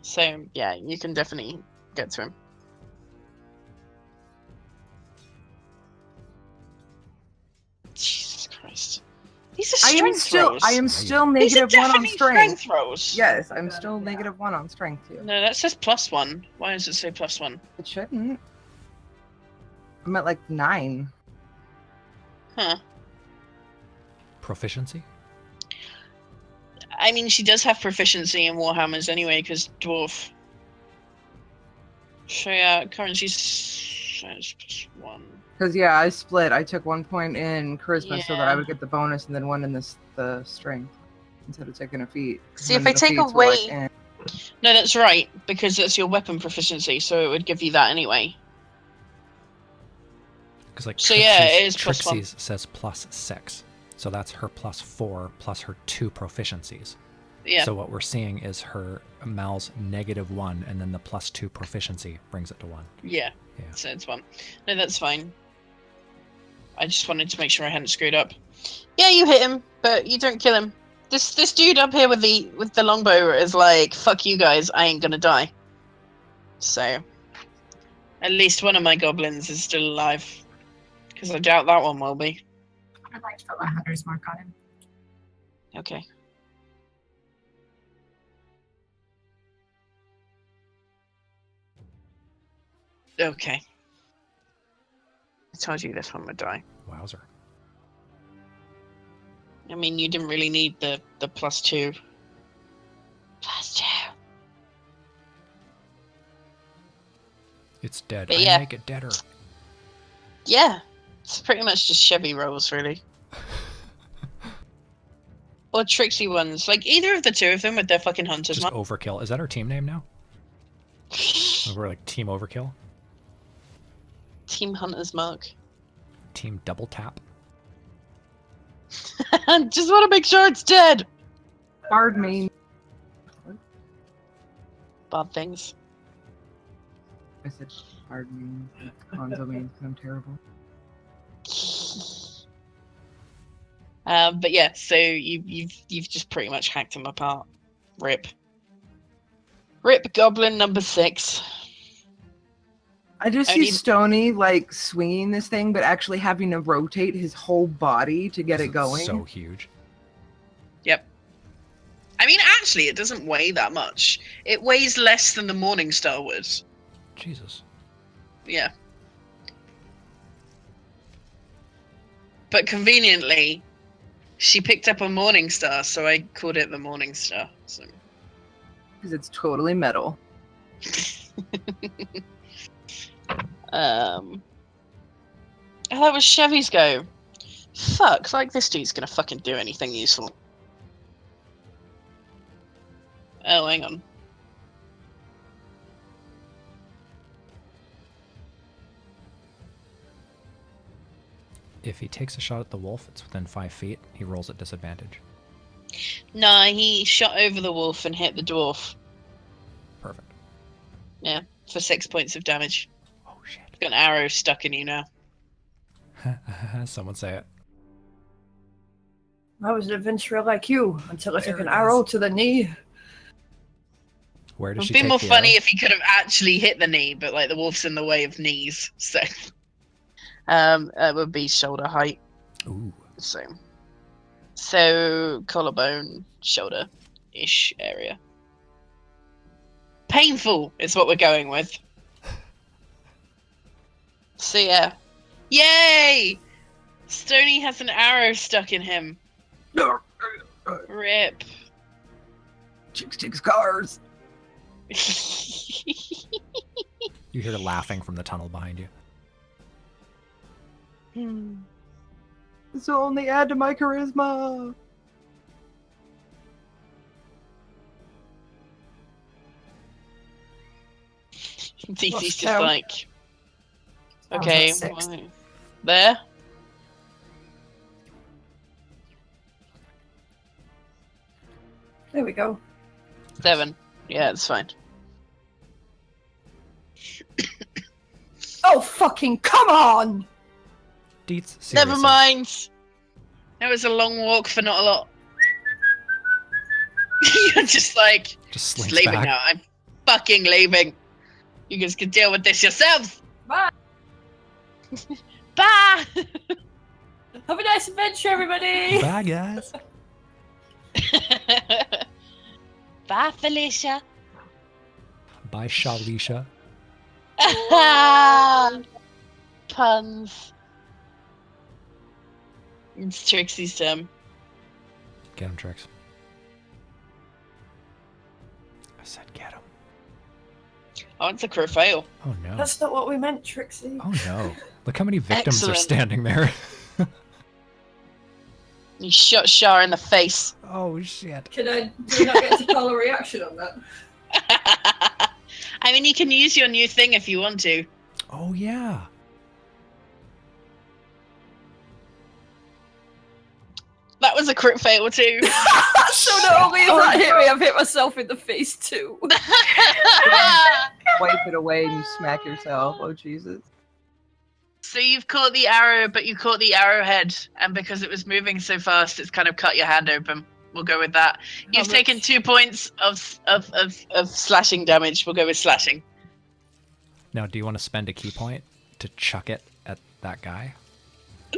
So, yeah, you can definitely get to him. Jesus Christ. These are strength rolls. I am still These are negative 1 on definitely strength. rolls. Yes, I'm still negative 1 on strength too. No, that says +1. Why does it say +1? It shouldn't. I'm at like 9. Huh. Proficiency? I mean, she does have proficiency in Warhammers anyway, because Dwarf. So yeah, currency says +1. Because yeah, I split. I took 1 point in charisma so that I Yeah. would get the bonus, and then 1 in the strength instead of taking a feat. See, And if I the take feats were, away- eh. No, that's right, because it's your weapon proficiency, so it would give you that anyway. Because like So, yeah, it is +1. Trixie's says +6. So that's her +4 plus her 2 proficiencies. Yeah. So what we're seeing is her Mal's -1, and then the +2 proficiency brings it to 1. Yeah. Yeah. So it's 1. No, that's fine. I just wanted to make sure I hadn't screwed up. Yeah, you hit him, but you don't kill him. This dude up here with the longbow is like, fuck you guys, I ain't gonna die. So at least one of my goblins is still alive. Because I doubt that one will be. I'd like to put my hunter's mark on him. Okay. Okay. I told you this one would die. Wowzer. I mean, you didn't really need the +2. +2. It's dead. But I yeah. make it deader. Yeah. It's pretty much just Chevy rolls, really. Or Trixy ones. Like, either of the two of them with their fucking hunters Just mark. overkill. Is that our team name now? We're like Team Overkill? Team Hunter's mark. Team double tap. Just want to make sure it's dead. Pardon me. Bad things. I said pardon me. That's Konzo means I'm terrible. But yeah, so you've just pretty much hacked him apart. Rip. Rip Goblin number 6. I just see Stony like swinging this thing, but actually having to rotate his whole body to get it going. So huge. Yep. I mean, actually, it doesn't weigh that much. It weighs less than the Morningstar would. Jesus. Yeah. But conveniently, she picked up a Morningstar, so I called it the Morningstar. So. Because it's totally metal. Oh, that was Chevy's go. Fuck, like this dude's gonna fucking do anything useful. Oh, hang on. If he takes a shot at the wolf, it's within 5 feet. He rolls at disadvantage. Nah, he shot over the wolf and hit the dwarf. Perfect. Yeah, for 6 points of damage. Oh shit. Got an arrow stuck in you now. Someone say it. I was an adventurer like you until I took There an it arrow is. to the knee. Where does It'd she be take more the funny arrow? if he could have actually hit the knee, but like the wolf's in the way of knees, so it would be shoulder height. Ooh. So collarbone, shoulder-ish area. Painful is what we're going with. So yeah, yay! Stony has an arrow stuck in him. Rip. Chicks cars. You hear laughing from the tunnel behind you. This will only add to my charisma. DC's just down? like, I was okay, at 6. well, there. There we go. 7. Yeah, it's fine. Oh, fucking come on! Deets, seriously. Never mind. It was a long walk for not a lot. You're just like, Just just slinks leaving back. now. I'm fucking leaving. You guys can deal with this yourselves. Bye! Bye! Have a nice adventure, everybody! Bye, guys. Bye, Felicia. Bye, Shalisha. Puns. It's Trixie's turn. Get him, Trix. I said get him. Oh, it's a crit fail. Oh no. That's not what we meant, Trixie. Oh no. Look how many victims are Excellent. standing there. You shot Shar in the face. Oh shit. Do we not get to call a reaction on that? I mean, you can use your new thing if you want to. Oh yeah. That was a crit fail too. So not only has that hit me, I've hit myself in the face too. Wipe it away and you smack yourself. Oh Jesus. So you've caught the arrow, but you caught the arrowhead, and because it was moving so fast, it's kind of cut your hand open. We'll go with that. You've taken 2 points of slashing damage. We'll go with slashing. Now, do you want to spend a key point to chuck it at that guy?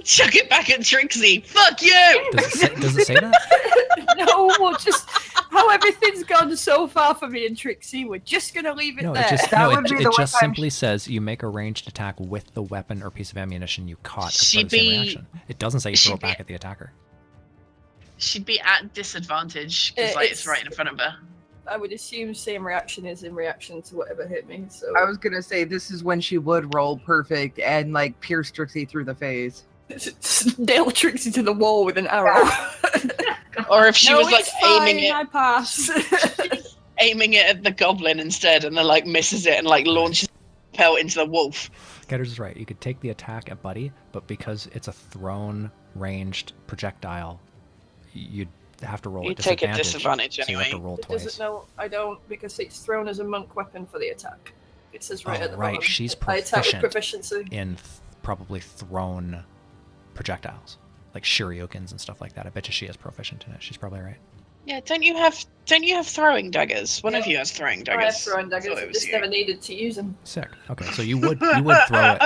Chuck it back at Trixie. Fuck you! Does it say that? No, we'll just how everything's gone so far for me and Trixie, we're just gonna leave it No, there. it just That no, would it, be it the one just time simply says you make a ranged attack with the weapon or piece of ammunition you caught as part of the same reaction. It doesn't say you throw it back at the attacker. She'd be at disadvantage because like, it's It's- right in front of her. I would assume same reaction is in reaction to whatever hit me. So I was gonna say this is when she would roll perfect and like pierce Trixie through the face. nail Trixie to the wall with an arrow. Or if she No, was like it's fine, aiming I pass. it at the goblin instead, and then like misses it and like launches pelt into the wolf. Kedders is right. You could take the attack at Buddy, but because it's a thrown ranged projectile, you'd have to roll You a take a disadvantage. disadvantage So you have to anyway. roll It twice. doesn't know. I don't, because it's thrown as a monk weapon for the attack. It says right Oh, at the right, bottom. she's I attack with proficient. proficiency. In probably thrown projectiles, like shuriokens and stuff like that. I bet you she is proficient in it. She's probably right. Yeah, don't you have throwing daggers? One of you has throwing daggers. I have throwing Thought daggers. it I was just you. never needed to use them. Sick. Okay, so you would throw it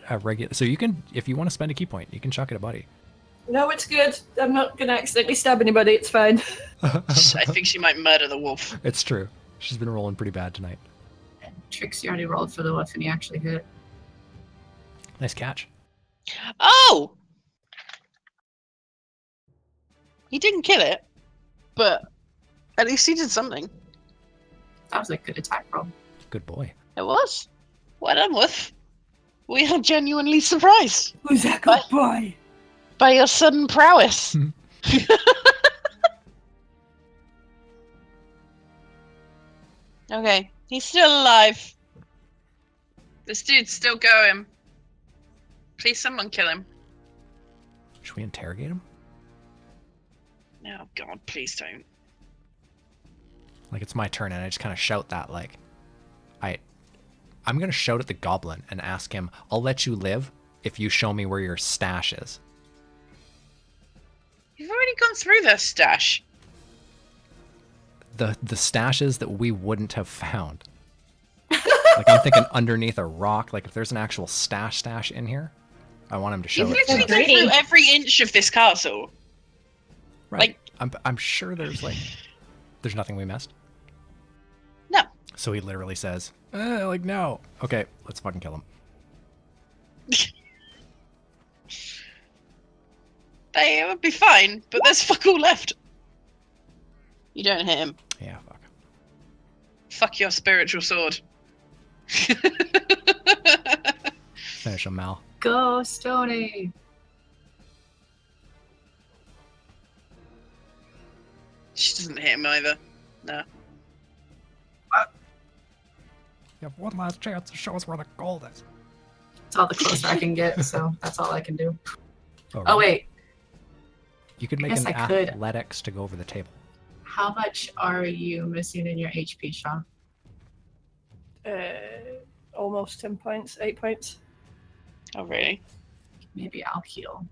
at regular. So you can, if you want to spend a key point, you can chuck it at Buddy. No, it's good. I'm not gonna accidentally stab anybody. It's fine. I think she might murder the wolf. It's true. She's been rolling pretty bad tonight. And Trixie already rolled for the wolf and he actually hit. Nice catch. Oh! He didn't kill it, but at least he did something. That was a good attack roll. Good boy. It was. Well done, Wolf. We are genuinely surprised Who's that good boy? by your sudden prowess. Okay, he's still alive. This dude's still going. Please, someone kill him. Should we interrogate him? Oh God, please don't. Like it's my turn, and I just kind of shout that. Like, I'm gonna shout at the goblin and ask him, "I'll let you live if you show me where your stash is." You've already gone through their stash. The stashes that we wouldn't have found. Like I'm thinking underneath a rock. Like if there's an actual stash in here, I want him to show You've it. literally first. gone through every inch of this castle. Right. I'm sure there's nothing we missed. No. So he literally says, like no. Okay, let's fucking kill him. It would be fine, but there's fuck all left. You don't hit him. Yeah, fuck. Fuck your spiritual sword. Finish him, Mal. Go, Stony! She doesn't hit him either. No. You have one last chance to show us where the gold is. It's all the closer I can get, so that's all I can do. Oh, Oh, wait. You could make guess an I could. athletics to go over the table. How much are you missing in your HP, Sean? Almost 10 points, 8 points. Oh, really? Maybe I'll heal.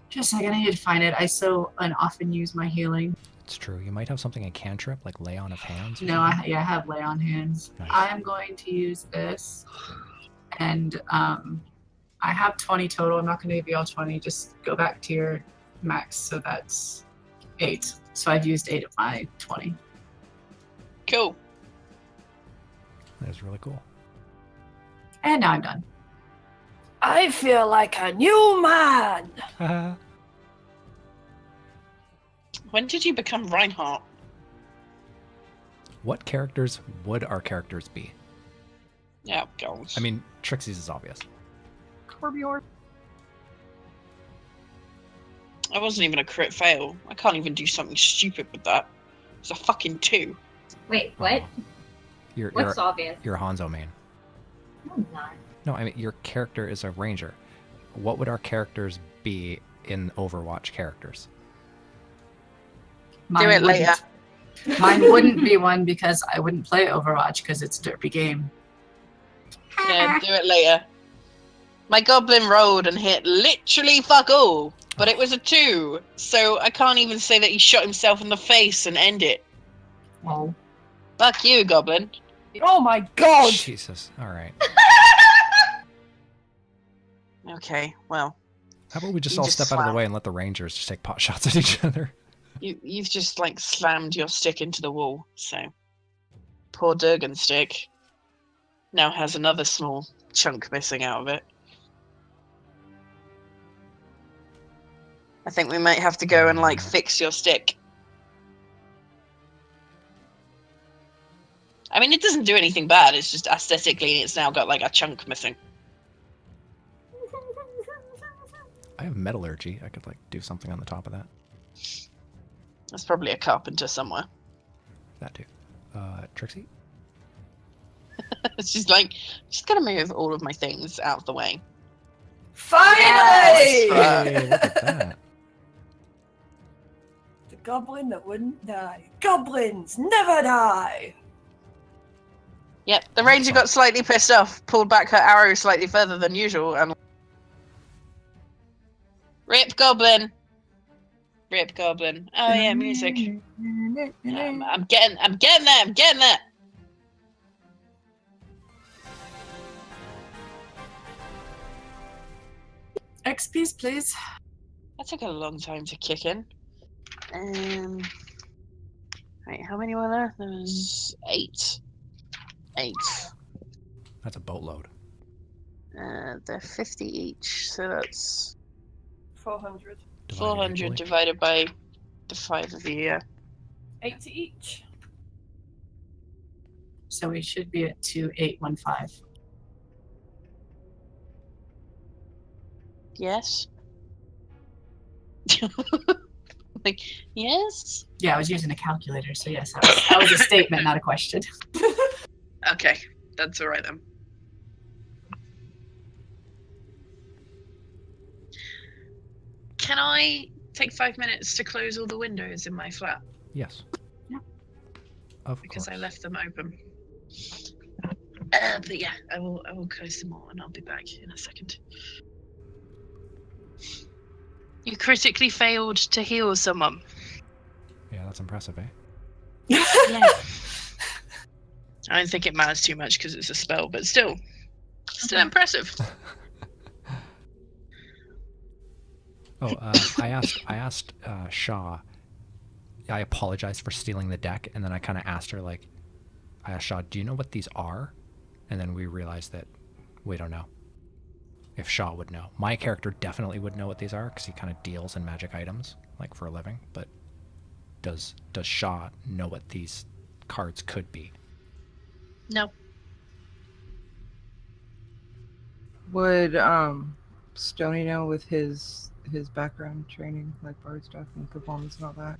Just a second, I need to find it. I so often use my healing. It's true. You might have something in cantrip, like lay on of hands. or No, something. I have lay on hands. Nice. I am going to use this, and I have 20 total. I'm not going to give you all 20. Just go back to your max. So that's 8. So I've used 8 of my 20. Cool. That is really cool. And now I'm done. I feel like a new man. When did you become Reinhardt? What characters would our characters be? Yeah, gold. I mean, Trixie's is obvious. Corbior. I wasn't even a crit fail. I can't even do something stupid with that. It's a fucking 2. Wait, what? You're What's obvious? you're a Hanzo main. No, I'm not. No, I mean your character is a ranger. What would our characters be in Overwatch characters? Do it later. Mine wouldn't be one because I wouldn't play Overwatch because it's a derpy game. Yeah, do it later. My goblin rolled and hit literally fuck all, but it was a 2, so I can't even say that he shot himself in the face and end it. Well, Fuck you, goblin. Oh my god! Jesus. All right. Okay, well, How about we just You all just step out of the slam. way and let the rangers just take pot shots at each other? you've just like slammed your stick into the wall, so poor Durgan's stick now has another small chunk missing out of it. I think we might have to go and like fix your stick. I mean, it doesn't do anything bad, it's just aesthetically it's now got like a chunk missing. I have metallurgy. I could like do something on the top of that. There's probably a carpenter somewhere. That too. Trixie? She's like, just gonna move all of my things out of the way. Finally! Hey, look at that. The goblin that wouldn't die. Goblins never die! Yep, the ranger got slightly pissed off, pulled back her arrow slightly further than usual, and rip goblin. Rip goblin. Oh yeah, music. I'm getting there. XPs, please. That took a long time to kick in. Right, how many were there? There was 8. 8. That's a boatload. They're 50 each, so that's 400. 400 divided by the 5 of you, yeah. 80 each. So we should be at 2815. Yes? Like, yes? Yeah, I was using a calculator, so yes, that was a statement, not a question. Okay, that's alright then. Can I take 5 minutes to close all the windows in my flat? Yes. Yeah. Of Because course. I left them open. But yeah, I will close them all and I'll be back in a second. You critically failed to heal someone. Yeah, that's impressive, eh? Yeah. I don't think it matters too much because it's a spell, but still impressive. Oh, I asked Shaw. I apologized for stealing the deck, and then I kind of asked her, like, I asked Shaw, do you know what these are? And then we realized that we don't know. If Shaw would know. My character definitely would know what these are, because he kind of deals in magic items, like, for a living. But does Shaw know what these cards could be? No. Would Stony know with his background training, like bard stuff and performance and all that?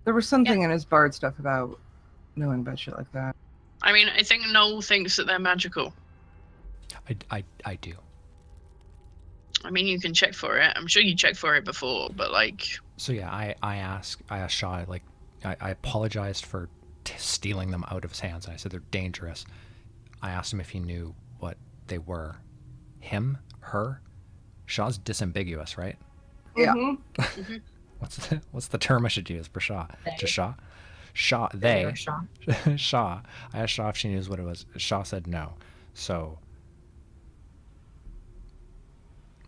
There was something in his bard stuff about knowing about shit like that. I mean, I think Noel thinks that they're magical. I do. I mean, you can check for it. I'm sure you checked for it before, but like... So yeah, I asked Shaw, like, I apologized for stealing them out of his hands, and I said they're dangerous. I asked him if he knew what they were. Him? Her? Shaw's disambiguous, right? Yeah. Mm-hmm. What's the term I should use for Shaw? They. Just Shaw? Shaw, they. Shaw. Shaw. I asked Shaw if she knew what it was. Shaw said no. So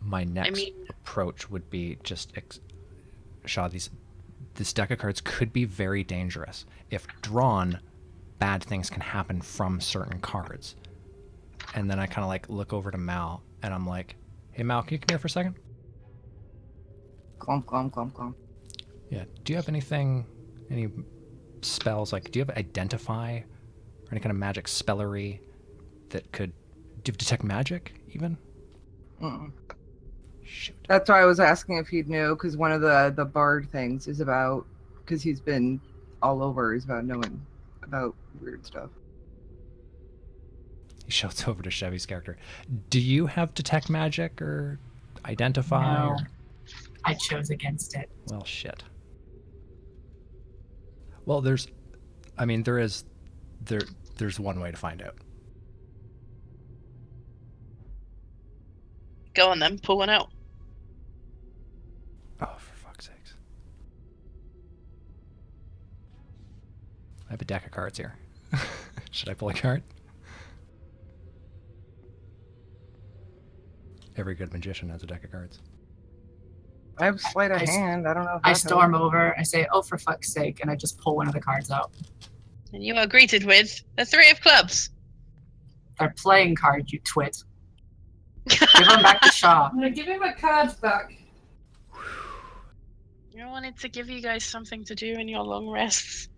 my next approach would be just Shaw, this deck of cards could be very dangerous. If drawn, bad things can happen from certain cards. And then I kind of like look over to Mal, and I'm like, hey Mal, can you come here for a second? Glomp, glomp, glomp, glomp. Yeah. Do you have any spells, like, do you have Identify or any kind of magic spellery that could... Do you have Detect Magic, even? Mm-mm. Shoot. That's why I was asking if he'd know, because one of the bard things is about, because he's been all over, is about knowing about weird stuff. He shouts over to Chevy's character. Do you have Detect Magic or Identify? No. Or... I chose against it. Well, shit. Well, there's one way to find out. Go on then, pull one out. Oh, for fuck's sakes. I have a deck of cards here. Should I pull a card? Every good magician has a deck of cards. I have sleight of hand. I don't know if I that storm helps. over. I say, "Oh, for fuck's sake!" and I just pull one of the cards out. And you are greeted with the 3 of clubs. They're playing cards, you twit. Give them back to Shaw. I'm gonna give him my cards back. I wanted to give you guys something to do in your long rests.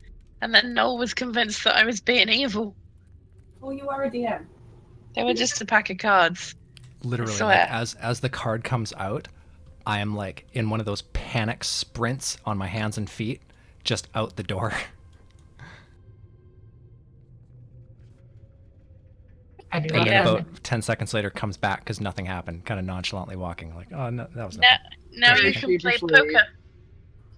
And then Noel was convinced that I was being evil. Oh, you are a DM. They were just a pack of cards. Literally, I like, swear. as the card comes out, I am like in one of those panic sprints on my hands and feet, just out the door. I do And love then Yeah. that. about 10 seconds later comes back because nothing happened, kind of nonchalantly walking, like, oh, no, that was Now, nothing. now Very you can play sheepishly. poker.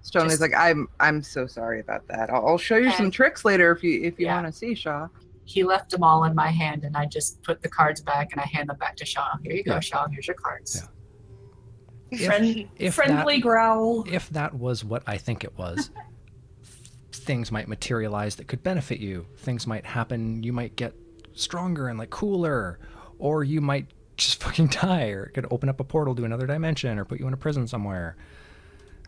Stoney's Just- like, I'm so sorry about that. I'll show you some And- tricks later if you Yeah. want to see, Shaw. He left them all in my hand, and I just put the cards back, and I hand them back to Shaw. Here you go, Yeah. Shaw. Here's your cards. Yeah. Friendly growl. If that was what I think it was, things might materialize that could benefit you. Things might happen. You might get stronger and like cooler, or you might just fucking die, or it could open up a portal to another dimension, or put you in a prison somewhere.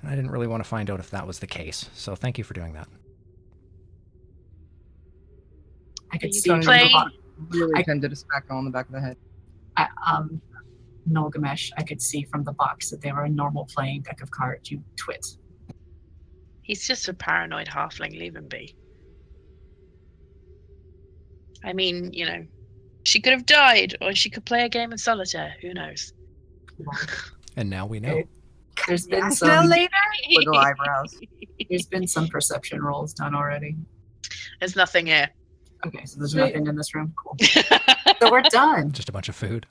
And I didn't really want to find out if that was the case. So thank you for doing that. I could You see can from the play- box. Really I- tended to smack on the back of the head. Nolgamesh, I could see from the box that they were a normal playing deck of cards. You twit. He's just a paranoid halfling. Leave him be. I mean, you know, she could have died, or she could play a game of solitaire. Who knows? And now we know. Okay. There's been Now some. later, wiggle eyebrows. There's been some perception rolls done already. There's nothing here. Okay, so there's Sweet. nothing in this room. Cool. So we're done. Just a bunch of food.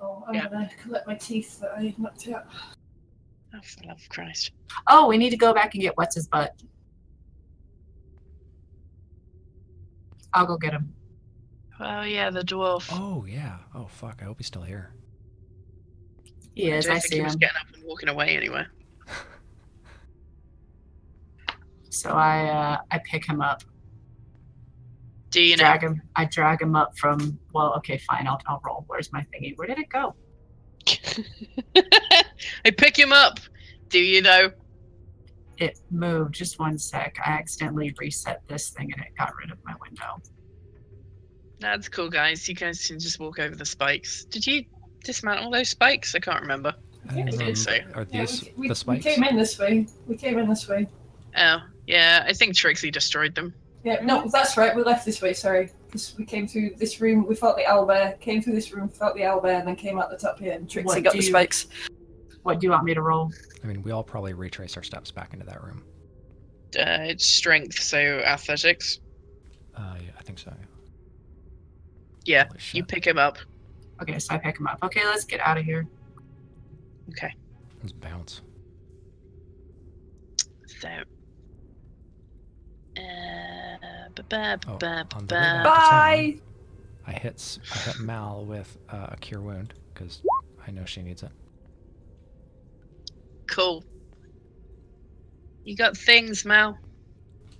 Oh, I'm Yeah. gonna collect my teeth that I knocked out. Oh, for the love of Christ. Oh, we need to go back and get what's his butt. I'll go get him. Oh yeah, the dwarf. Oh, yeah. Oh, fuck. I hope he's still here. He is. don't I think see he was him. getting up and walking away anywhere. So I pick him up. Do you know? Drag him. I drag him up from. Well, okay, fine. I'll roll. Where's my thingy? Where did it go? I pick him up. Do you know? It moved. Just one sec. I accidentally reset this thing and it got rid of my window. That's cool, guys. You guys can just walk over the spikes. Did you dismantle those spikes? I can't remember. I don't I think so. Are Yeah, these we the spikes? came in this way. We came in this way. Oh, yeah. I think Trixie destroyed them. Yeah, no, that's right. We left this way. Sorry, because we came through this room. We fought the owlbear. Came through this room, fought the owlbear, and then came out the top here. And Trixie What got do the you- spikes. What do you want me to roll? I mean, we all probably retrace our steps back into that room. It's strength, so athletics. Yeah, I think so. Yeah, Holy you shit. pick him up. Okay, so I pick him up. Okay, let's get out of here. Okay. Let's bounce. So. Oh, on the way back to Bye. town, I hit Mal with a cure wound because I know she needs it. Cool. You got things, Mal.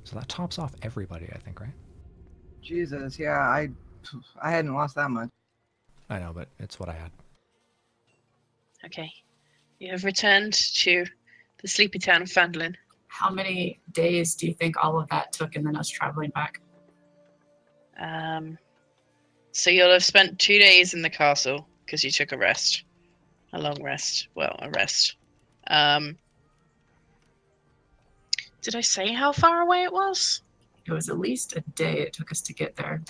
So that tops off everybody, I think, right? Jesus, yeah, I hadn't lost that much. I know, but it's what I had. Okay. You have returned to the sleepy town of Fandlin. How many days do you think all of that took and then us traveling back? So you'll have spent 2 days in the castle because you took a rest. A long rest. Well, a rest. Did I say how far away it was? It was at least a day it took us to get there.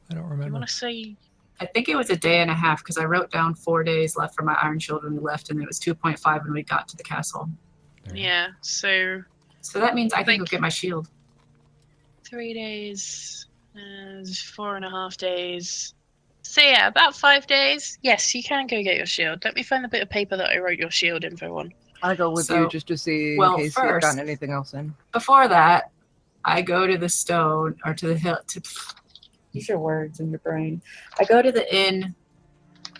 I don't You remember. want to say... I think it was a day and a half because I wrote down 4 days left for my Iron Shield when we left, and it was 2.5 when we got to the castle. There you go. Yeah, so So that means I can go Think- get my shield. 3 days, 4.5 days. So yeah, about 5 days. Yes, you can go get your shield. Let me find the bit of paper that I wrote your shield info on. I go with So- you just to see well, in case you've first- gotten anything else in. Before that, I go to the stone or to the hill. Use your words in your brain. I go to the inn,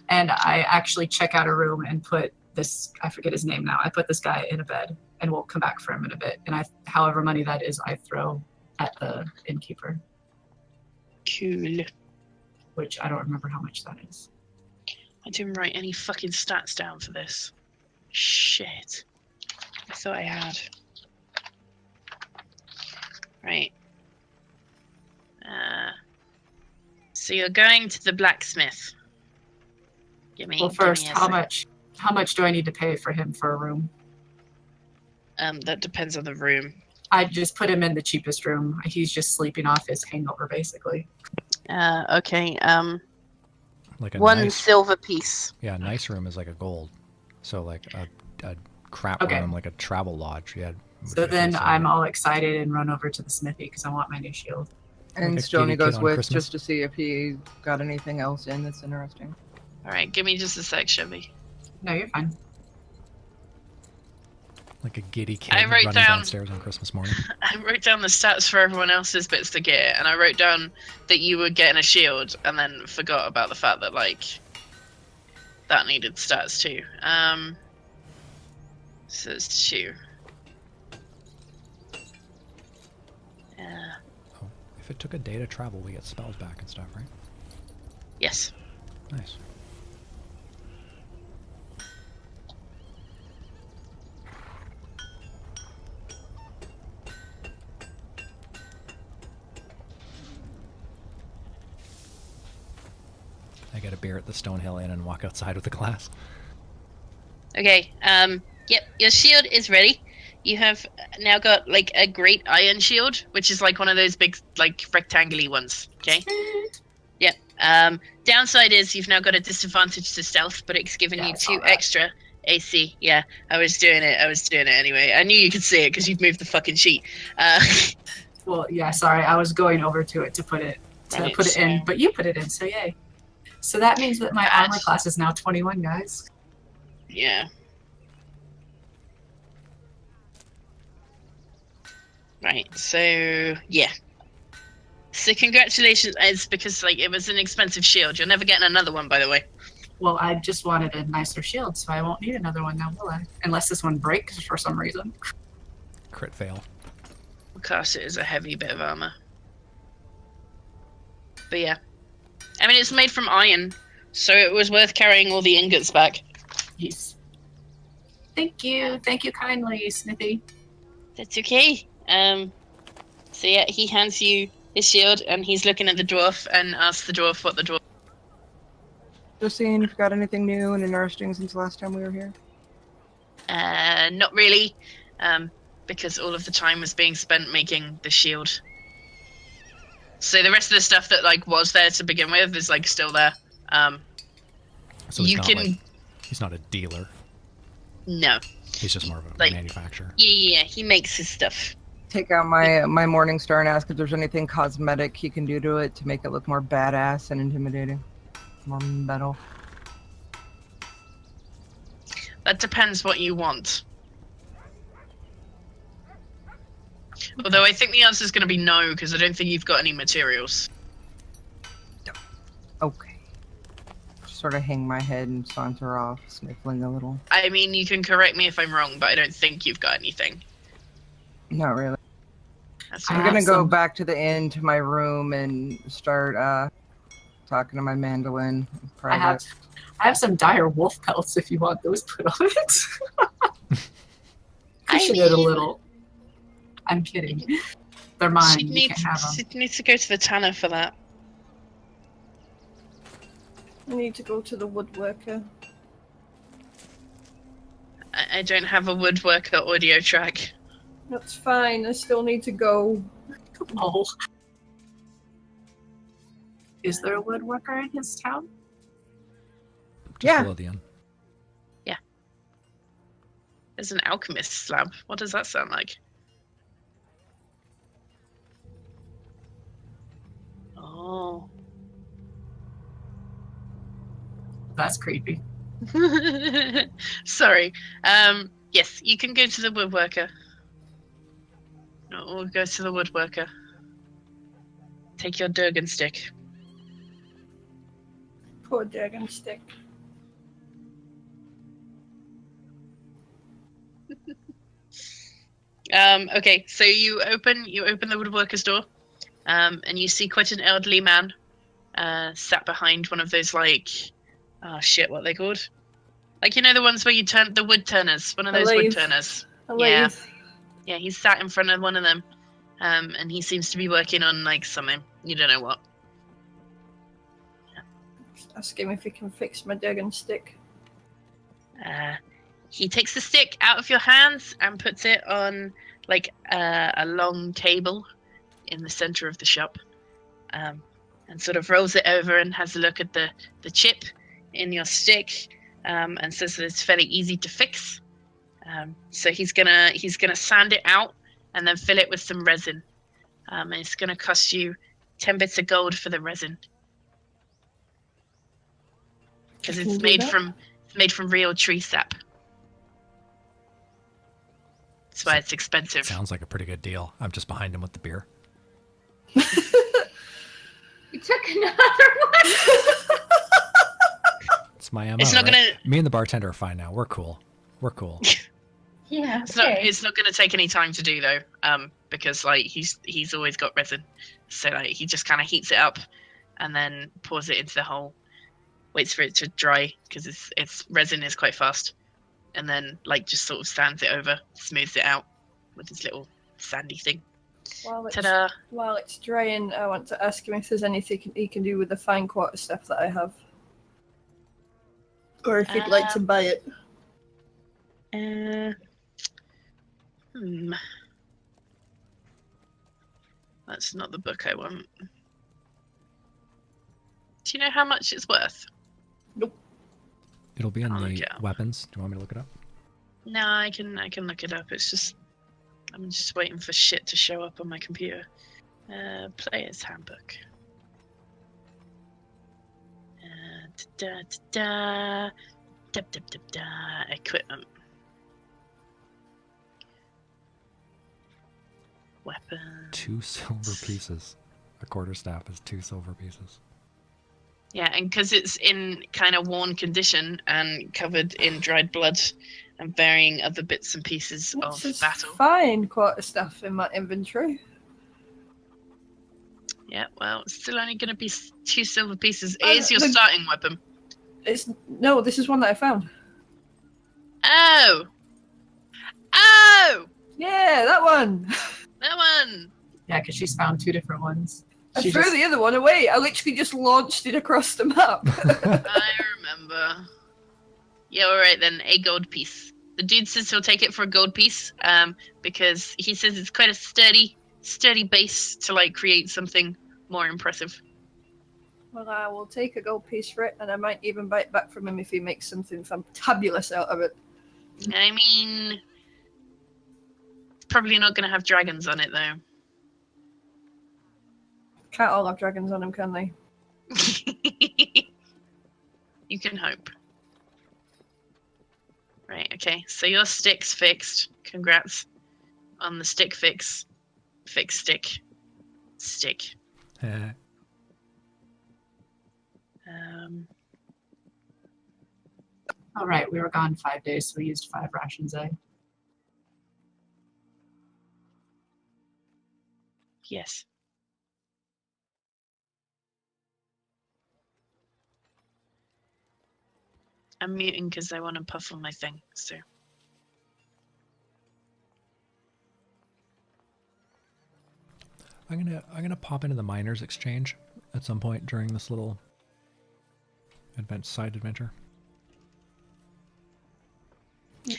and I actually check out a room and put this. I forget his name now. I put this guy in a bed, and we'll come back for him in a bit. And however money that is, I throw at the innkeeper, Cool. which I don't remember how much that is. I didn't write any fucking stats down for this. Shit. I thought I had. Right. So you're going to the blacksmith. Well, first, how much do I need to pay for him for a room? That depends on the room. I just put him in the cheapest room. He's just sleeping off his hangover, basically. Okay. Like a One nice, silver piece. yeah, a nice room is like a gold. So like a crap Okay. room, like a travel lodge. Yeah. would So be then silver. I'm all excited and run over to the smithy because I want my new shield. And Like a Stony kitty kid goes on with Christmas. just to see if he got anything else in that's interesting. All right, give me just a sec, Chevy. No, you're fine. Like a giddy kid I wrote running down- downstairs on Christmas morning. I wrote down the stats for everyone else's bits to get, and I wrote down that you were getting a shield, and then forgot about the fact that like that needed stats too. So it's 2. Yeah. Oh, if it took a day to travel, we get spells back and stuff, right? Yes. Nice. I get a beer at the Stonehill Inn and walk outside with a glass. Okay. Yep. Your shield is ready. You have now got like a great iron shield, which is like one of those big like rectangular ones. Okay. Yep. Downside is you've now got a disadvantage to stealth, but it's giving Yeah, you I saw 2 that. extra AC. Yeah, I was doing it anyway. I knew you could see it because you'd moved the fucking sheet. Well, yeah, sorry, I was going over to it to put it Right, in, so- but you put it in, so yay. So that means that my armor class is now 21, guys. Yeah. Right, so yeah. So congratulations, it's because like it was an expensive shield. You're never getting another one, by the way. Well, I just wanted a nicer shield, so I won't need another one now, will I? Unless this one breaks for some reason. Crit fail. Because it is a heavy bit of armor. But yeah. I mean, it's made from iron, so it was worth carrying all the ingots back. Yes. Thank you kindly, Smithy. That's okay. So yeah, he hands you his shield, and he's looking at the dwarf and asks the dwarf what the dwarf. Just seeing if you got anything new and interesting since the last time we were here. Not really, because all of the time was being spent making the shield. So the rest of the stuff that like was there to begin with is like still there. So he's You not can- like, he's not a dealer. No. He's just more of a Like- manufacturer. Yeah, he makes his stuff. Take out my Morning Star and ask if there's anything cosmetic he can do to it to make it look more badass and intimidating. More metal. That depends what you want. Although I think the answer is going to be no, because I don't think you've got any materials. Okay. Just sort of hang my head and saunter off, sniffling a little. I mean, you can correct me if I'm wrong, but I don't think you've got anything. Not really. That's I I'm all have gonna go some- back to the inn to my room and start talking to my mandolin. in private. I have some dire wolf pelts if you want those put on it. Cushion it a mean- little. I'm kidding. They're mine. She'd You need, can't have them. she'd need to go to the tanner for that. I need to go to the woodworker. I don't have a woodworker audio track. That's fine. I still need to go. Oh. Is there a woodworker in his town? Just Yeah. below the inn. There's an alchemist slab. What does that sound like? Oh. That's creepy. Sorry. Yes, you can go to the woodworker. No, we'll go to the woodworker. Take your Durgan stick. Poor dragon stick. Okay, so you open the woodworker's door, and you see quite an elderly man, sat behind one of those like, oh shit, what are they called? Like, you know, the ones where you turn the wood turners, one of A those wood lathe. turners. A Yeah. lathe. Yeah, he's sat in front of one of them, and he seems to be working on like something. You don't know what. Ask him if he can fix my dragon stick. He takes the stick out of your hands and puts it on like a long table in the center of the shop, and sort of rolls it over and has a look at the chip in your stick, and says that it's fairly easy to fix. So he's gonna sand it out and then fill it with some resin. And it's gonna cost you 10 bits of gold for the resin. Because I can it's do made that. from real tree sap. That's why it's expensive. Sounds like a pretty good deal. I'm just behind him with the beer. You took another one. It's my MO, It's not right? gonna. Me and the bartender are fine now. We're cool. We're cool. Yeah. It's not. Okay. It's not gonna take any time to do though. Because like he's always got resin, so like he just kind of heats it up, and then pours it into the hole. Waits for it to dry because it's resin is quite fast, and then like just sort of sands it over, smooths it out with this little sandy thing. Ta-da! While it's drying, I want to ask him if there's anything he can do with the fine quarter stuff that I have. Or if he'd like to buy it. That's not the book I want. Do you know how much it's worth? It'll be in I'll look the it up. weapons. Do you want me to look it up? No, I can look it up. It's just I'm just waiting for shit to show up on my computer. Player's handbook. Equipment. Weapon. 2 silver pieces. A quarterstaff is 2 silver pieces. Yeah, and because it's in kind of worn condition and covered in dried blood and varying other bits and pieces What's of this battle. fine quarter stuff in my inventory? Yeah, well, it's still only going to be 2 silver pieces. It Oh, is your the- starting weapon. No, this is one that I found. Oh! Oh! Yeah, that one. That one! Yeah, because she's found 2 different ones. I She threw just- the other one away. I literally just launched it across the map. I remember. Yeah, alright then, a gold piece. The dude says he'll take it for a gold piece, because he says it's quite a sturdy base to like create something more impressive. Well, I will take a gold piece for it, and I might even buy it back from him if he makes something fantabulous out of it. I mean, it's probably not going to have dragons on it though. Can't all have dragons on them, can they? You can hope. Right, okay. So your stick's fixed. Congrats on the stick fix. Fix stick. Stick. All right, we were gone 5 days, so we used 5 rations, eh? Yes. I'm muting because I want to puff on my thing, so. I'm gonna pop into the miners exchange at some point during this little side adventure.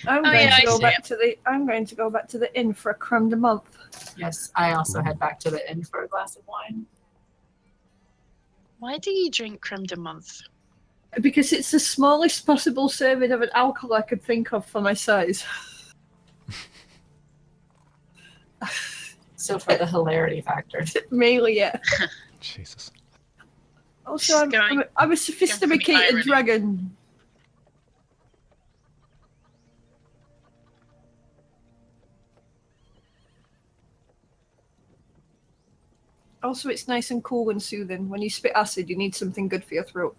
I'm Oh, going yeah, to I go see back to the. I'm going to go back to the inn for a crumb de month. Yes, I also head back to the inn for a glass of wine. Why do you drink creme de menthe? Because it's the smallest possible serving of an alcohol I could think of for my size. So for the hilarity factor. Mainly, yeah. Jesus. Also, I'm a sophisticated irony. dragon. Also, it's nice and cool and soothing. When you spit acid, you need something good for your throat.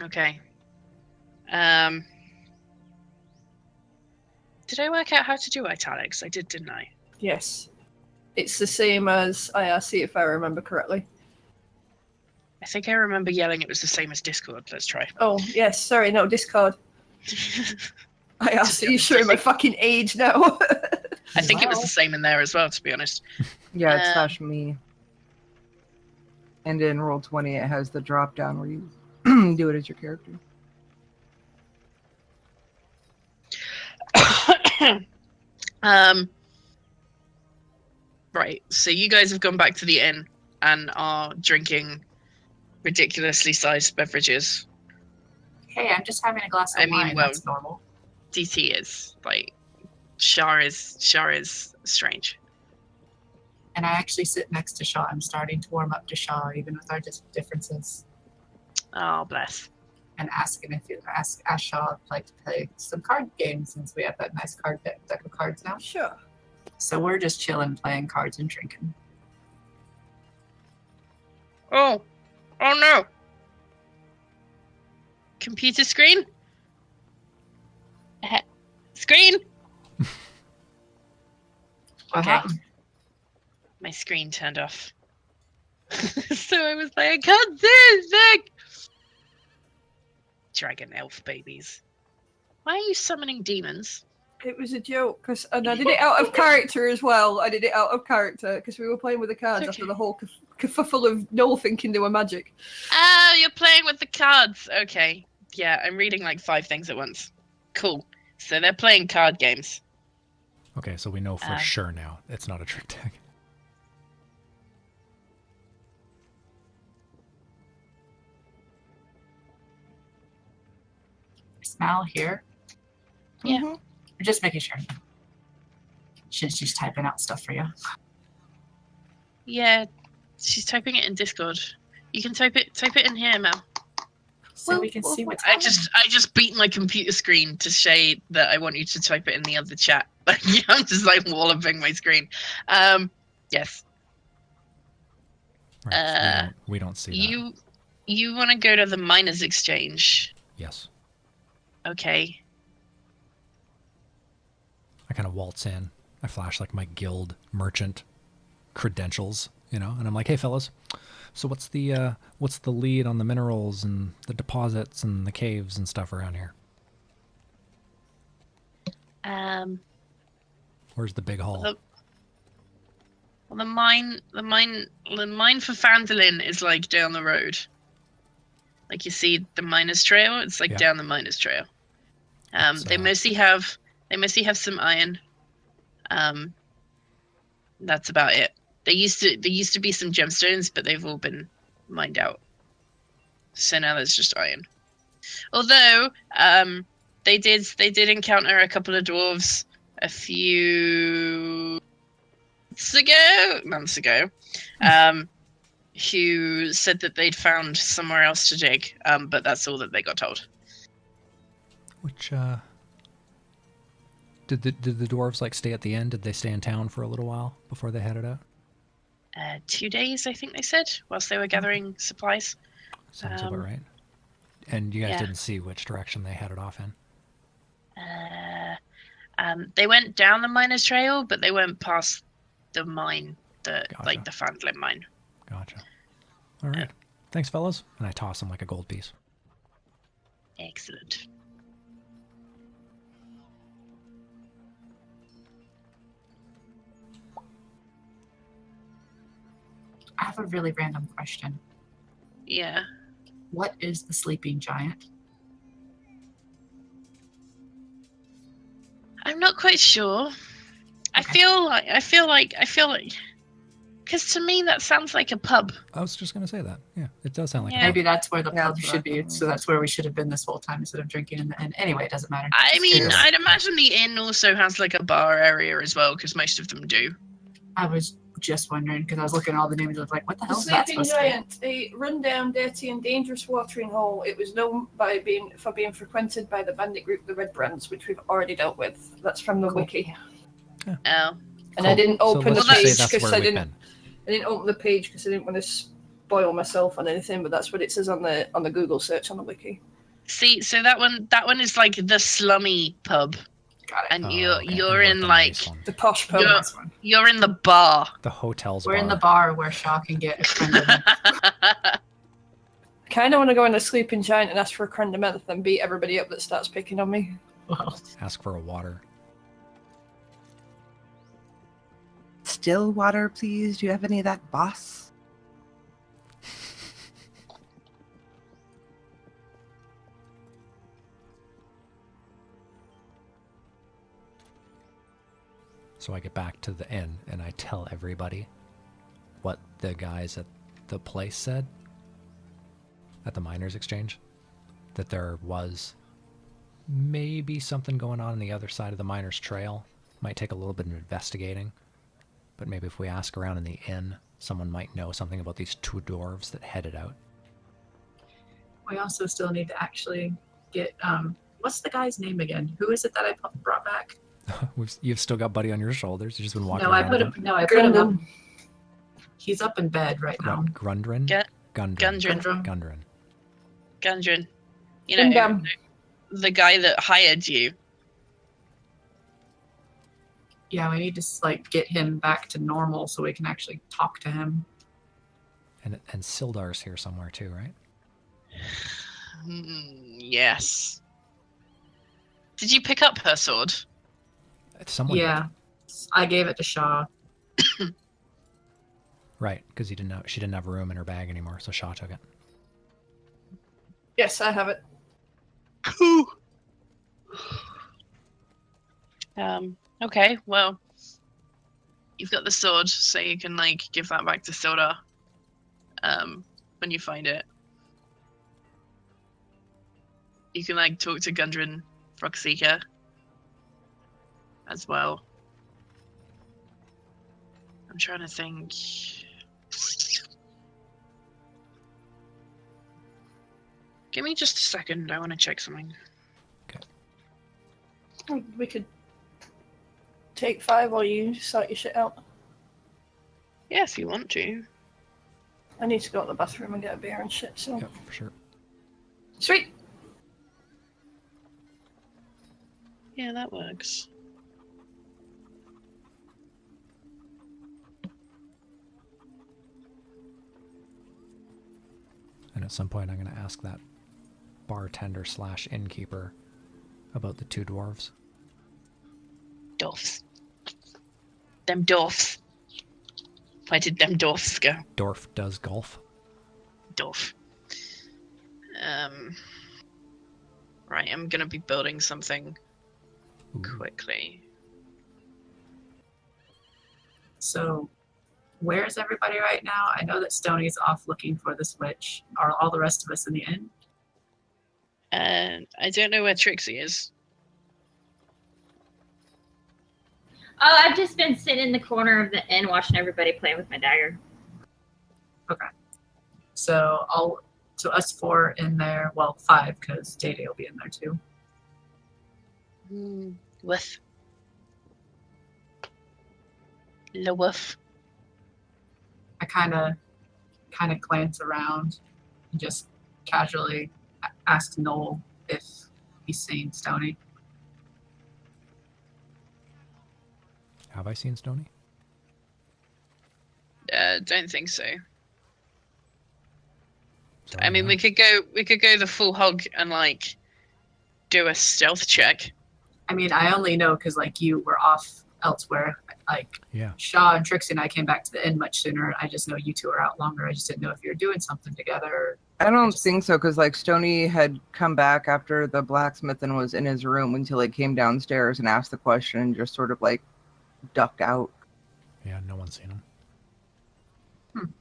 Okay. Did I work out how to do italics? I did, didn't I? Yes. It's the same as IRC, if I remember correctly. I think I remember yelling it was the same as Discord. Let's try. Oh, yes. Sorry, no, Discord. IRC, you're showing my fucking age now. I think it was the same in there as well, to be honest. Yeah, it's /me. And in Roll20, it has the drop down where you do it as your character. Right, so you guys have gone back to the inn and are drinking ridiculously sized beverages. Hey, I'm just having a glass of I mean, wine. well- That's normal. DT is like Shar is strange. And I actually sit next to Shaw. I'm starting to warm up to Shaw, even with our differences. Oh, bless. And asking if you ask Shaw if like to play some card games since we have that nice card deck of cards now. Sure. So we're just chilling, playing cards and drinking. Oh no! Computer screen? Screen? What Okay. happened? My screen turned off. So I was like, I can't see anything! Dragon elf babies. Why are you summoning demons? It was a joke, and I did it out of character as well. I did it out of character because we were playing with the cards Okay. after the whole kerfuffle of Noel thinking they were magic. Ah, you're playing with the cards. Okay. Yeah, I'm reading like 5 things at once. Cool. So they're playing card games. Okay, so we know for sure now it's not a trick deck. Mal here. Yeah. Mhm. I'm just making sure. She's typing out stuff for you. Yeah, she's typing it in Discord. You can type it in here, Mel. So we can see what's I just beat my computer screen to say that I want you to type it in the other chat. I'm just like walloping my screen. Yes. Right, so we don't see that. You want to go to the miners' exchange? Yes. Okay. I kind of waltz in. I flash like my guild merchant credentials, and I'm like, "Hey, fellas, so what's the lead on the minerals and the deposits and the caves and stuff around here? Where's the big haul?" The mine for Fandolin is like down the road. Like you see the miners' trail, it's like down the miners' trail. They mostly have some iron. That's about it. There used to be some gemstones, but they've all been mined out. So now there's just iron. Although they did encounter a couple of dwarves a few months ago, who said that they'd found somewhere else to dig, but that's all that they got told. Which did the dwarves like stay at the end? Did they stay in town for a little while before they headed out? 2 days, I think they said, whilst they were gathering supplies. Sounds about right. And you guys didn't see which direction they headed off in? They went down the miner's trail, but they went past the mine, Gotcha. like the Fandolin mine. Gotcha. All right. Thanks, fellas. And I toss them like a gold piece. Excellent. I have a really random question. Yeah. What is the sleeping giant? I'm not quite sure. Okay. I feel like, because to me that sounds like a pub. I was just going to say that. Yeah, it does sound like Yeah. a pub. Maybe that's where the Yeah, pub that's should what I be. thought. So that's where we should have been this whole time instead of drinking. And anyway, it doesn't matter. I Just mean, curious. I'd imagine the inn also has like a bar area as well, because most of them do. I was just wondering because I was looking at all the names. I was like, what the The hell is that Sleeping supposed to be? Giant, a rundown, dirty, and dangerous watering hole. It was known for being frequented by the bandit group, the Red Brands, which we've already dealt with. That's from the wiki. Oh. And Cool. I didn't open so the let's just say page that's because where I we've didn't. been. I didn't open the page because I didn't want to spoil myself on anything. But that's what it says on the Google search on the wiki. See, so that one is like the slummy pub, Got it. and Oh, you're okay. you're And in the like nice one. The posh pub. Yeah. Nice one. you're in the bar. The hotel's We're bar. in the bar where Shaw can get a friend of I kind of want to go in the Sleeping Giant and ask for a creme de menthe and beat everybody up that starts picking on me. well, Ask for a water. Still water, please. Do you have any of that, boss? So I get back to the inn and I tell everybody what the guys at the place said at the miners' exchange. That there was maybe something going on the other side of the miners' trail Might take a little bit of investigating, but maybe if we ask around in the inn, someone might know something about these 2 dwarves that headed out. We also still need to actually get, what's the guy's name again? Who is it that I brought back? You've still got Buddy on your shoulders. You've just been walking No, I around. put with him. No, I put him up. Grundon. He's up in bed right now. Grundrin? Gundren. Gundren. Gundren. Gundren. You know, Gundam. the guy that hired you. Yeah, we need to like get him back to normal so we can actually talk to him. And Sildar's here somewhere too, right? Yes. Did you pick up her sword? Someone Yeah, I gave it to Shaw. Right, because she didn't have room in her bag anymore, so Shaw took it. Yes, I have it. Okay, well, you've got the sword, so you can like give that back to Sildar when you find it. You can like talk to Gundren Frogseeker as well. I'm trying to think. Give me just a second. I want to check something. We could take 5 while you sort your shit out. Yeah, if you want to. I need to go to the bathroom and get a beer and shit, so. Yep, for sure. Sweet! Yeah, that works. And at some point I'm going to ask that bartender / innkeeper about the 2 dwarves. Dwarfs. Them dwarfs. Where did them dwarfs go? Dwarf does golf. Dwarf. Right, I'm gonna be building something Ooh. quickly. So, where is everybody right now? I know that Stoney's off looking for the switch. Are all the rest of us in the inn? And I don't know where Trixie is. Oh, I've just been sitting in the corner of the inn watching everybody play with my dagger. So us 4 in there. Well, 5 because Bday will be in there too. Woof. La woof. I kind of glance around and just casually ask Noel if he's seen Stoney. Have I seen Stoney? Don't think so. So I mean, we could go the full hog and like do a stealth check. I mean, I only know because like you were off elsewhere. Like Yeah. Shaw and Trixie and I came back to the inn much sooner. I just know you 2 are out longer. I just didn't know if you were doing something together. I don't think so, because like Stoney had come back after the blacksmith and was in his room until he came downstairs and asked the question and just sort of like ducked out. Yeah, no one's seen him.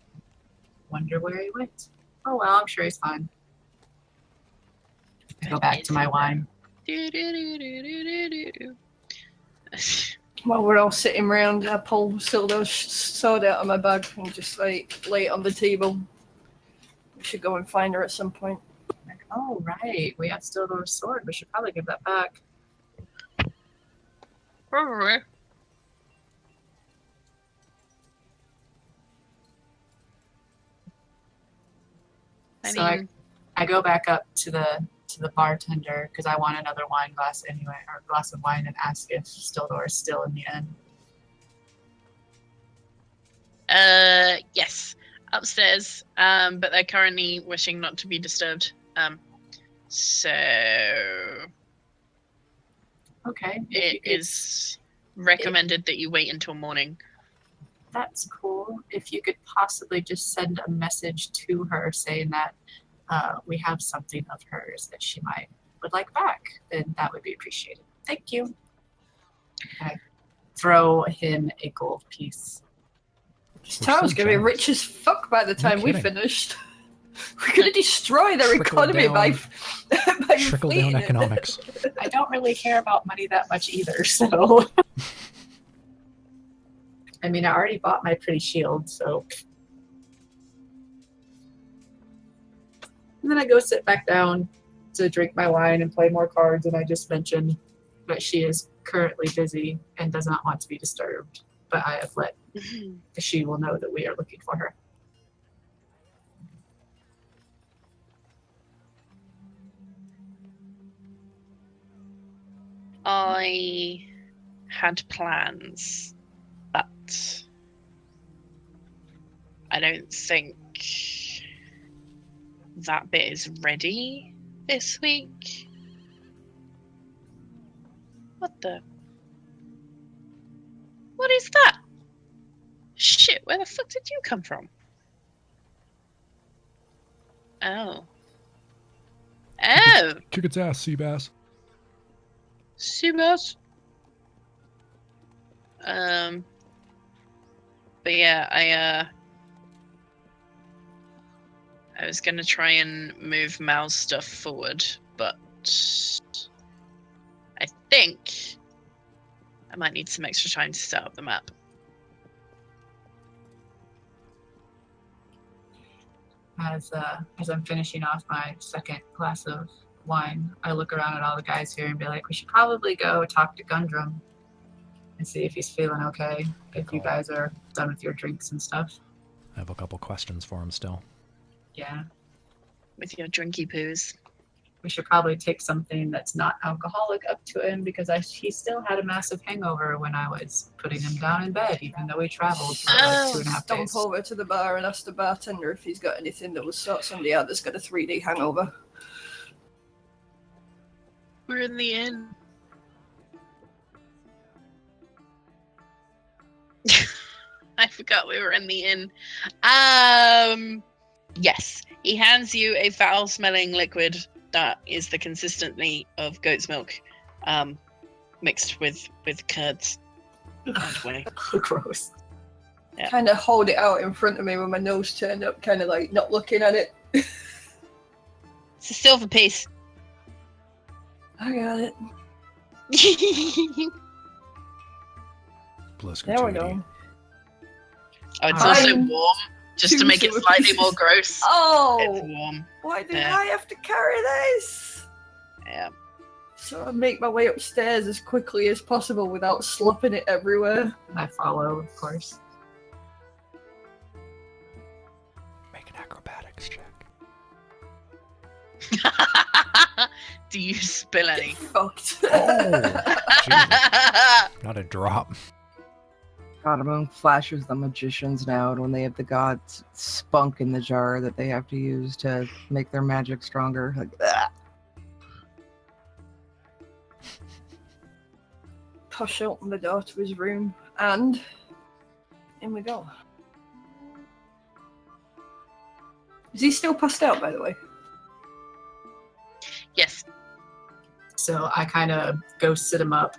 Wonder where he went. Oh well, I'm sure he's fine. I go back to my wine. While we're all sitting around, I pull Sildar's sword out of my bag and just like lay it on the table. We should go and find her at some point. Like, oh right, we have Sildor's sword. We should probably give that back. I go back up to the bartender because I want another wine glass anyway, or a glass of wine, and ask if Sildor is still in the inn. Yes, upstairs. But they're currently wishing not to be disturbed. So Okay. it is recommended that you wait until morning. That's cool. If you could possibly just send a message to her saying that we have something of hers that she would like back, then that would be appreciated. Thank you. I throw him a gold piece. This town's so gonna be generous. rich as fuck by the time we kidding. finished. We're going to destroy their Trickle economy by Trickle inflating down it. economics. I don't really care about money that much either, so. I mean, I already bought my pretty shield, so. And then I go sit back down to drink my wine and play more cards, and I just mentioned that she is currently busy and does not want to be disturbed, but I have let she will know that we are looking for her. I had plans, but I don't think that bit is ready this week. What is that? Shit, where the fuck did you come from? Oh. Oh! Kick its ass, Seabass. Seabass. But yeah, I was gonna try and move Mal's stuff forward, but I think I might need some extra time to set up the map. As I'm finishing off my second glass of wine, I look around at all the guys here and be like, we should probably go talk to Gundrum and see if he's feeling okay, if you guys are done with your drinks and stuff. I have a couple questions for him still. Yeah. With your drinky poos. We should probably take something that's not alcoholic up to him because he still had a massive hangover when I was putting him down in bed, even though we traveled for like 2.5 Stomp days. over to the bar and ask the bartender if he's got anything that will sort somebody out that's got a 3D hangover. We're in the inn. I forgot we were in the inn. Yes. He hands you a foul-smelling liquid that is the consistency of goat's milk, mixed with curds. Gross. Yeah. Kind of hold it out in front of me with my nose turned up, kind of like not looking at it. It's a silver piece. I got it. There we go. Oh, it's also I'm warm, just to make it too slightly pieces. more gross. Oh! It's warm. Why do Yeah. I have to carry this? Yeah. So I make my way upstairs as quickly as possible without slopping it everywhere. I follow, of course. Make an acrobatics check. Do you spill any? Fucked. Oh, Jesus. Not a drop. God, among flashes the magicians now, and when they have the god's spunk in the jar that they have to use to make their magic stronger. Like, ah. Push open the door to his room, and in we go. Is he still passed out, by the way? Yes. So I kind of go sit him up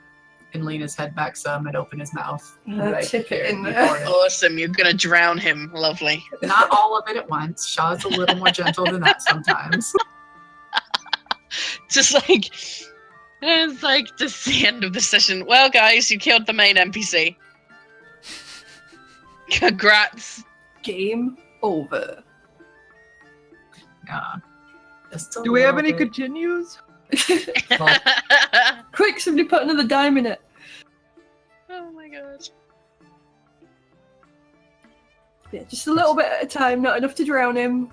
and lean his head back some and open his mouth. Tip it in before there. it. Awesome. You're gonna drown him. Lovely. Not all of it at once. Shaw's a little more gentle than that sometimes. Just like it's like just the end of the session. Well, guys, you killed the main NPC. Congrats. Game over. Yeah. Just a Do we have little any bit. continues? Well, Quick, somebody put another dime in it. Oh my god. Yeah, just a little bit at a time, not enough to drown him.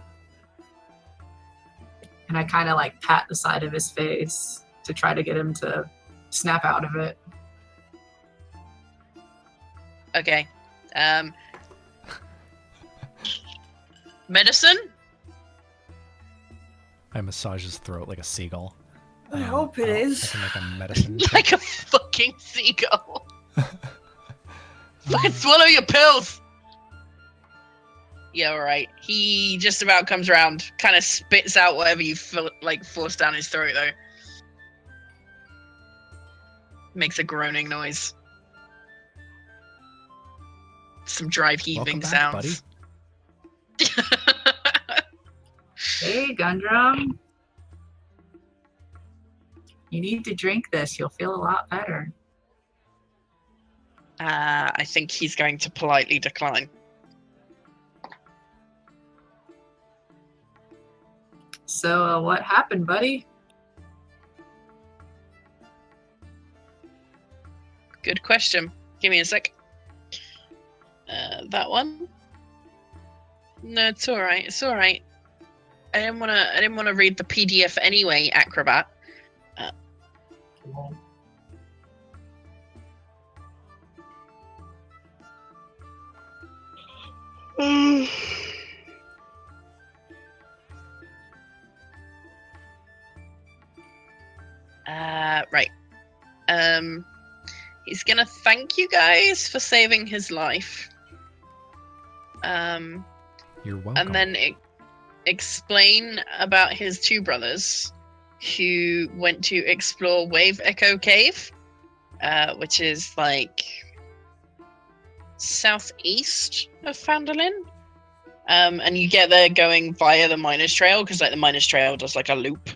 and I kind of like pat the side of his face to try to get him to snap out of it. Okay. Medicine? I massage his throat like a seagull. I hope it is. I can make a medicine check. Like a fucking seagull. Fucking swallow your pills! Yeah, alright. He just about comes around, kind of spits out whatever you force down his throat, though. Makes a groaning noise. Some drive heaving Welcome back, sounds. Hey, Gundrum. You need to drink this. You'll feel a lot better. I think he's going to politely decline. So, what happened, buddy? Good question. Give me a sec. That one? No, it's all right. It's all right. I didn't want to read the PDF anyway, Acrobat. Right. He's gonna thank you guys for saving his life. You're welcome. And then explain about his two brothers who went to explore Wave Echo Cave, which is like southeast of Phandalin. And you get there going via the Miner's Trail, because like the Miner's Trail does like a loop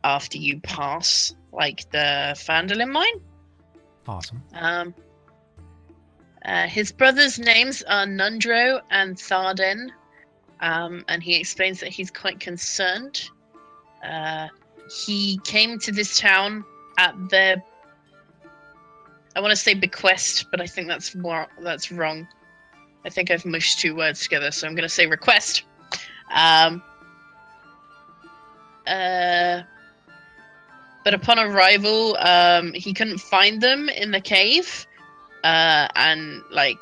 after you pass like the Phandalin mine. Awesome. His brothers' names are Nundro and Tharden, and he explains that he's quite concerned. He came to this town at their, I want to say bequest, but I think that's wrong. I think I've mushed two words together, so I'm going to say request. But upon arrival, he couldn't find them in the cave, and like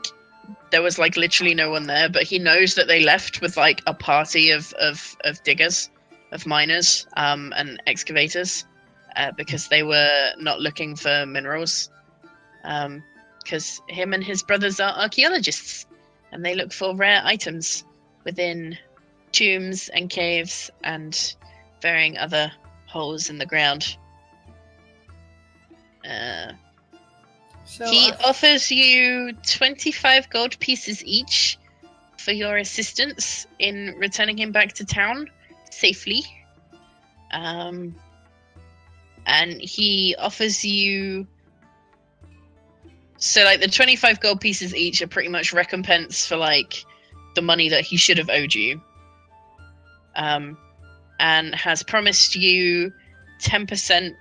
there was like literally no one there. But he knows that they left with like a party of diggers, of miners, and excavators, because they were not looking for minerals. Because him and his brothers are archaeologists, and they look for rare items within tombs and caves and varying other holes in the ground. He offers you 25 gold pieces each for your assistance in returning him back to town safely. And he offers you... So, like, the 25 gold pieces each are pretty much recompense for, like, the money that he should have owed you. And has promised you 10%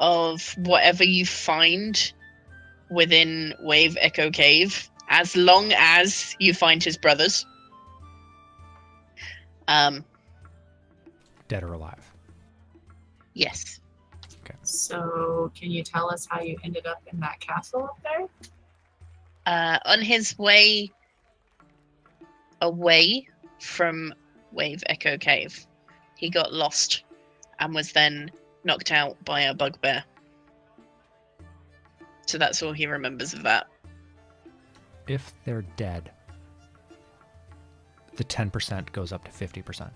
of whatever you find within Wave Echo Cave, as long as you find his brothers. Dead or alive? Yes. Okay. So, can you tell us how you ended up in that castle up there? On his way away from Wave Echo Cave, he got lost and was then knocked out by a bugbear. So that's all he remembers of that. If they're dead, the 10% goes up to 50%.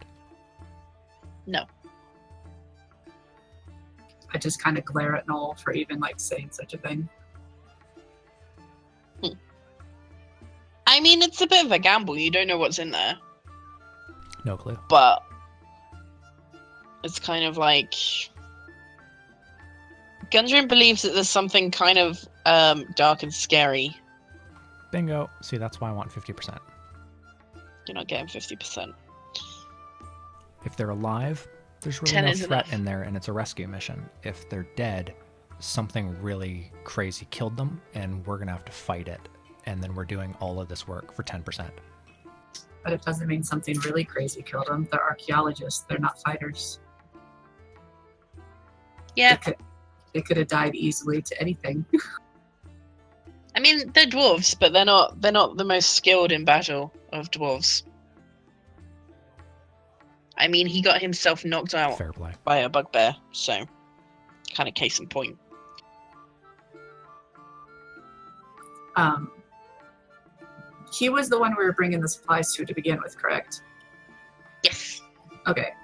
No. I just kind of glare at Noel for even like saying such a thing. I mean, it's a bit of a gamble. You don't know what's in there. No clue. But it's kind of like... Gundren believes that there's something kind of dark and scary. Bingo. See, that's why I want 50%. You're not getting 50%. If they're alive, there's really 10 no is threat enough. in there, and it's a rescue mission. If they're dead, something really crazy killed them, and we're going to have to fight it. And then we're doing all of this work for 10%. But it doesn't mean something really crazy killed them. They're archaeologists. They're not fighters. Yeah. They could have died easily to anything. I mean, they're dwarves, but they're not the most skilled in battle of dwarves. I mean, he got himself knocked out Fair play. by a bugbear, so kind of case in point. He was the one we were bringing the supplies to begin with, correct? Yes. Okay.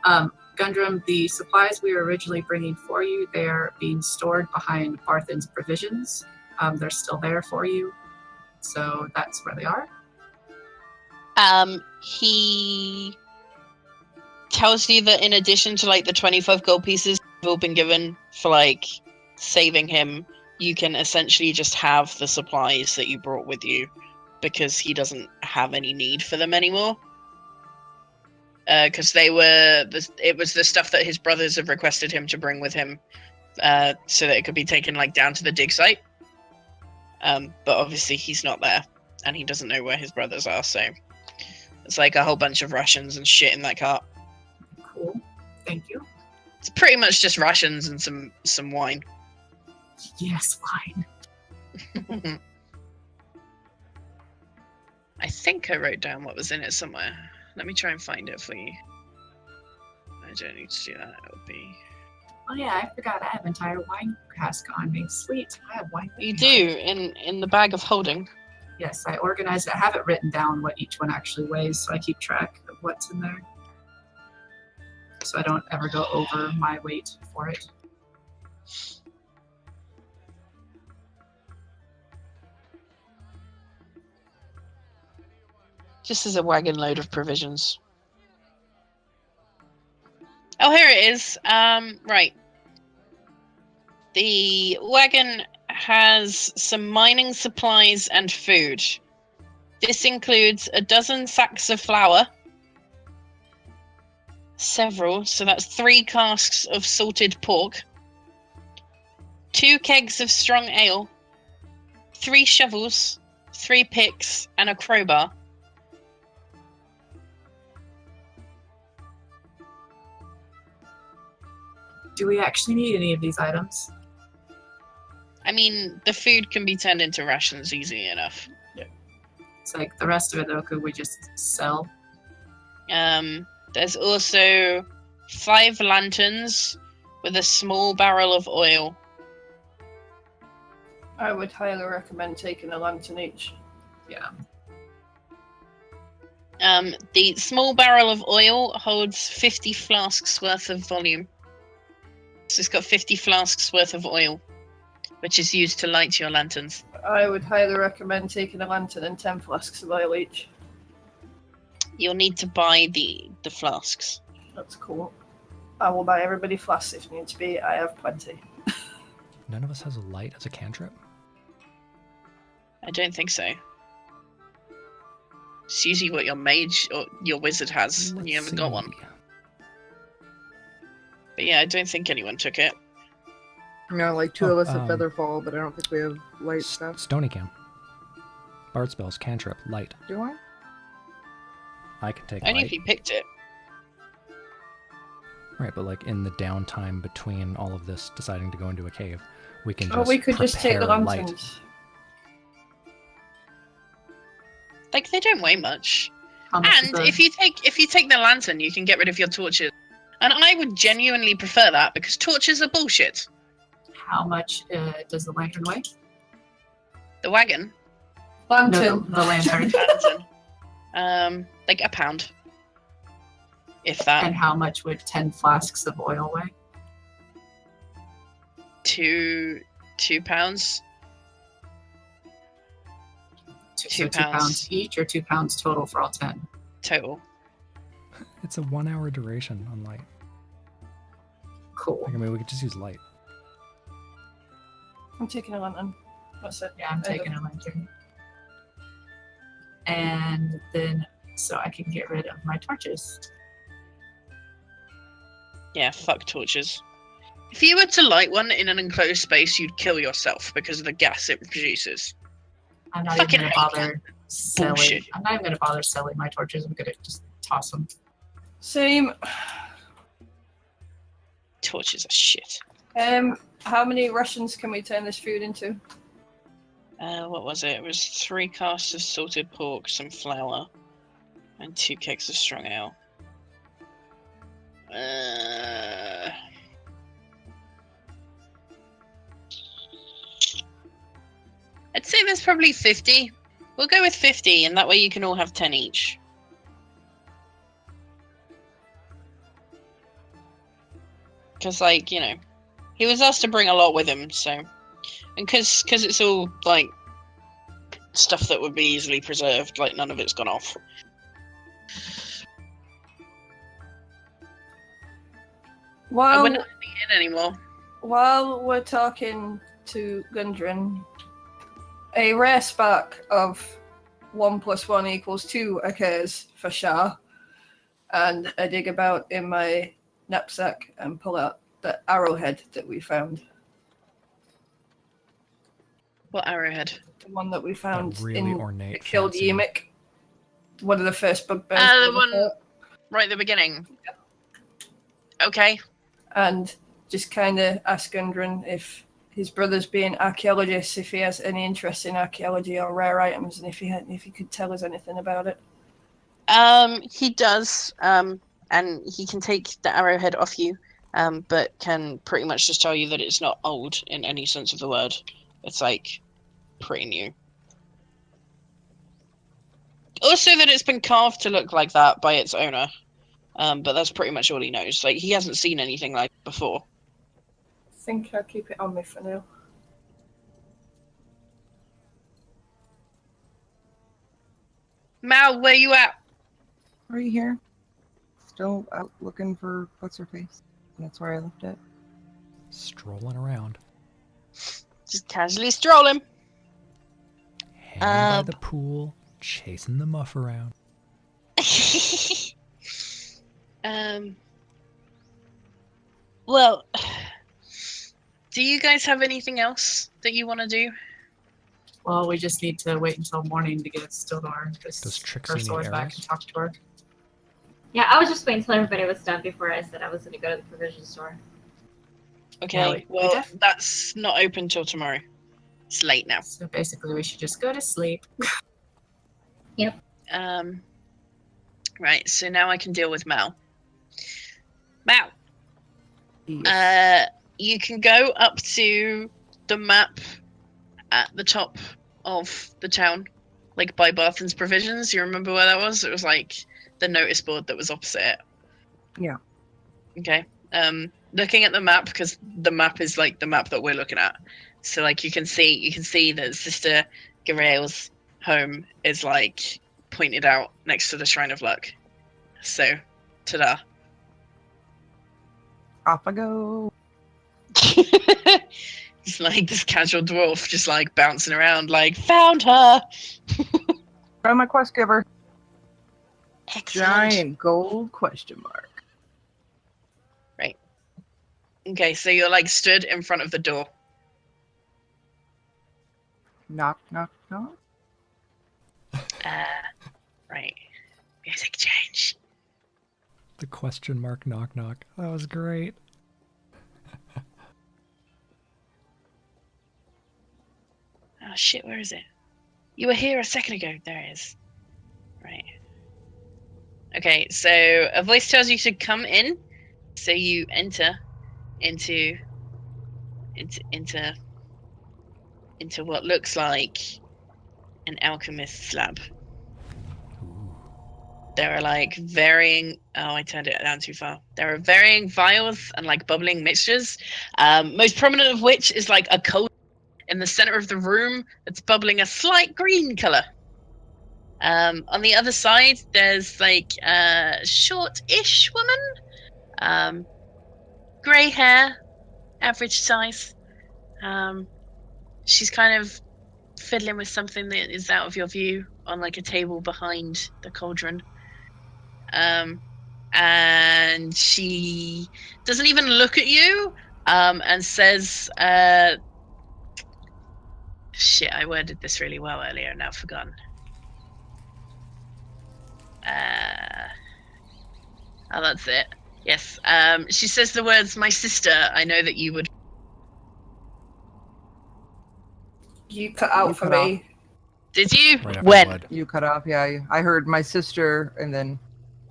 Gundrum, the supplies we were originally bringing for you, they're being stored behind Barthen's provisions. They're still there for you. So that's where they are. He tells you that in addition to like the 25 gold pieces you've all been given for like saving him, you can essentially just have the supplies that you brought with you because he doesn't have any need for them anymore. Because it was the stuff that his brothers have requested him to bring with him, so that it could be taken like down to the dig site. But obviously he's not there, and he doesn't know where his brothers are. So it's like a whole bunch of rations and shit in that cart. Cool. Thank you. It's pretty much just rations and some wine. Yes, wine. I think I wrote down what was in it somewhere. Let me try and find it for you. I don't need to do that. It'll be. Oh yeah, I forgot. I have entire wine cask on me. Sweet. I have wine. You do in the bag of holding. Yes, I organized it. I have it written down what each one actually weighs, so I keep track of what's in there. So I don't ever go over my weight for it. Just as a wagon load of provisions. Oh, here it is. Right. The wagon has some mining supplies and food. This includes a dozen sacks of flour. Several, so that's 3 casks of salted pork. 2 kegs of strong ale. 3 shovels. 3 picks, and a crowbar. Do we actually need any of these items? I mean, the food can be turned into rations easily enough. It's like the rest of it, though, could we just sell? There's also 5 lanterns with a small barrel of oil. I would highly recommend taking a lantern each. Yeah. The small barrel of oil holds 50 flasks worth of volume. So it's got 50 flasks worth of oil, which is used to light your lanterns. I would highly recommend taking a lantern and 10 flasks of oil each. You'll need to buy the flasks. That's cool. I will buy everybody flasks if needs be. I have plenty. None of us has a light as a cantrip? I don't think so. It's usually what your mage or your wizard has, and you haven't got one. But yeah, I don't think anyone took it. No, like 2 of us have Featherfall, but I don't think we have light stuff. Stony Cam. Bard spells, cantrip, light. Do I? I can take Only light. if you picked it. Right, but like in the downtime between all of this deciding to go into a cave, we can just Oh, we could just take the prepare lanterns. light. Like, they don't weigh much. How much is And the- if you take the lantern, you can get rid of your torches. And I would genuinely prefer that because torches are bullshit. How much does the lantern weigh? The wagon, Lantern. No, the lantern. like a pound, if that. And how much would 10 flasks of oil weigh? 2 pounds. So 2 2 pounds each, or 2 pounds total for all 10? Total. It's a 1 hour duration on light. Cool. Like, I mean, we could just use light. I'm taking a lantern. That's it. Yeah, I'm taking a lantern. And then, so I can get rid of my torches. Yeah, fuck torches. If you were to light one in an enclosed space, you'd kill yourself because of the gas it produces. I'm not Fucking even gonna hate bother selling. bullshit. I'm not even gonna bother selling my torches. I'm gonna just toss them. Same. Torches are shit. How many rations can we turn this food into? What was it? It was 3 casks of salted pork, some flour, and 2 kegs of strong ale. I'd say there's probably 50. We'll go with 50, and that way you can all have 10 each. Because, like, you know, he was asked to bring a lot with him, so... And because it's all, like, stuff that would be easily preserved, like, none of it's gone off. While We're not in the inn anymore. While we're talking to Gundren, a rare spark of 1 + 1 = 2 occurs for Shah, and I dig about in my knapsack and pull out the arrowhead that we found. What arrowhead? The one that we found really in ornate, the killed fancy- Yemic. One of the first bugbears. The one right at the beginning. Okay. And just kind of ask Gundren if his brother's being archaeologists, if he has any interest in archaeology or rare items, and if he could tell us anything about it. He does. And he can take the arrowhead off you. But can pretty much just tell you that it's not old in any sense of the word. It's like pretty new. Also that it's been carved to look like that by its owner. But that's pretty much all he knows. Like, he hasn't seen anything like it before. I think I'll keep it on me for now. Mal, where you at? Right here. Still out looking for what's her face. That's where I left it. Strolling around. Just casually strolling. Hanging by the pool, chasing the muff around. Well, do you guys have anything else that you want to do? Well, we just need to wait until morning to get Stildor. Does Trixie her need sword back arrows? and talk to her. Yeah, I was just waiting until everybody was done before I said I was going to go to the provision store. Okay, well, that's not open till tomorrow. It's late now. So basically, we should just go to sleep. Right, so now I can deal with Mal. Mal, Yes. you can go up to the map at the top of the town, like by Barthen's Provisions. You remember where that was? It was like the notice board that was opposite it. Yeah. Okay. Looking at the map, because the map is like the map that we're looking at. So like you can see that Sister Garael's home is like pointed out next to the Shrine of Luck. So, ta-da. Off I go. It's like this casual dwarf just like bouncing around like, found her! Try my quest giver. Excellent. Giant gold question mark. Okay, so you're like stood in front of the door. Knock, knock, knock. Right. Music change. The question mark knock knock. That was great. Oh shit, where is it? You were here a second ago. There it is. Right. Okay, so a voice tells you to come in. So you enter into what looks like an alchemist's lab. There are like varying. Oh, I turned it down too far. There are varying vials and like bubbling mixtures. Most prominent of which is like a cold in the center of the room that's bubbling a slight green color. On the other side, there's like a short-ish woman, grey hair, average size. She's kind of fiddling with something that is out of your view on like a table behind the cauldron. And she doesn't even look at you, and says, shit, I worded this really well earlier, now I've forgotten. Oh, that's it. Yes. She says the words, "My sister, I know that you would..." You cut out You for cut me. Did you? Right after When? blood. You cut off, yeah. I heard my sister, and then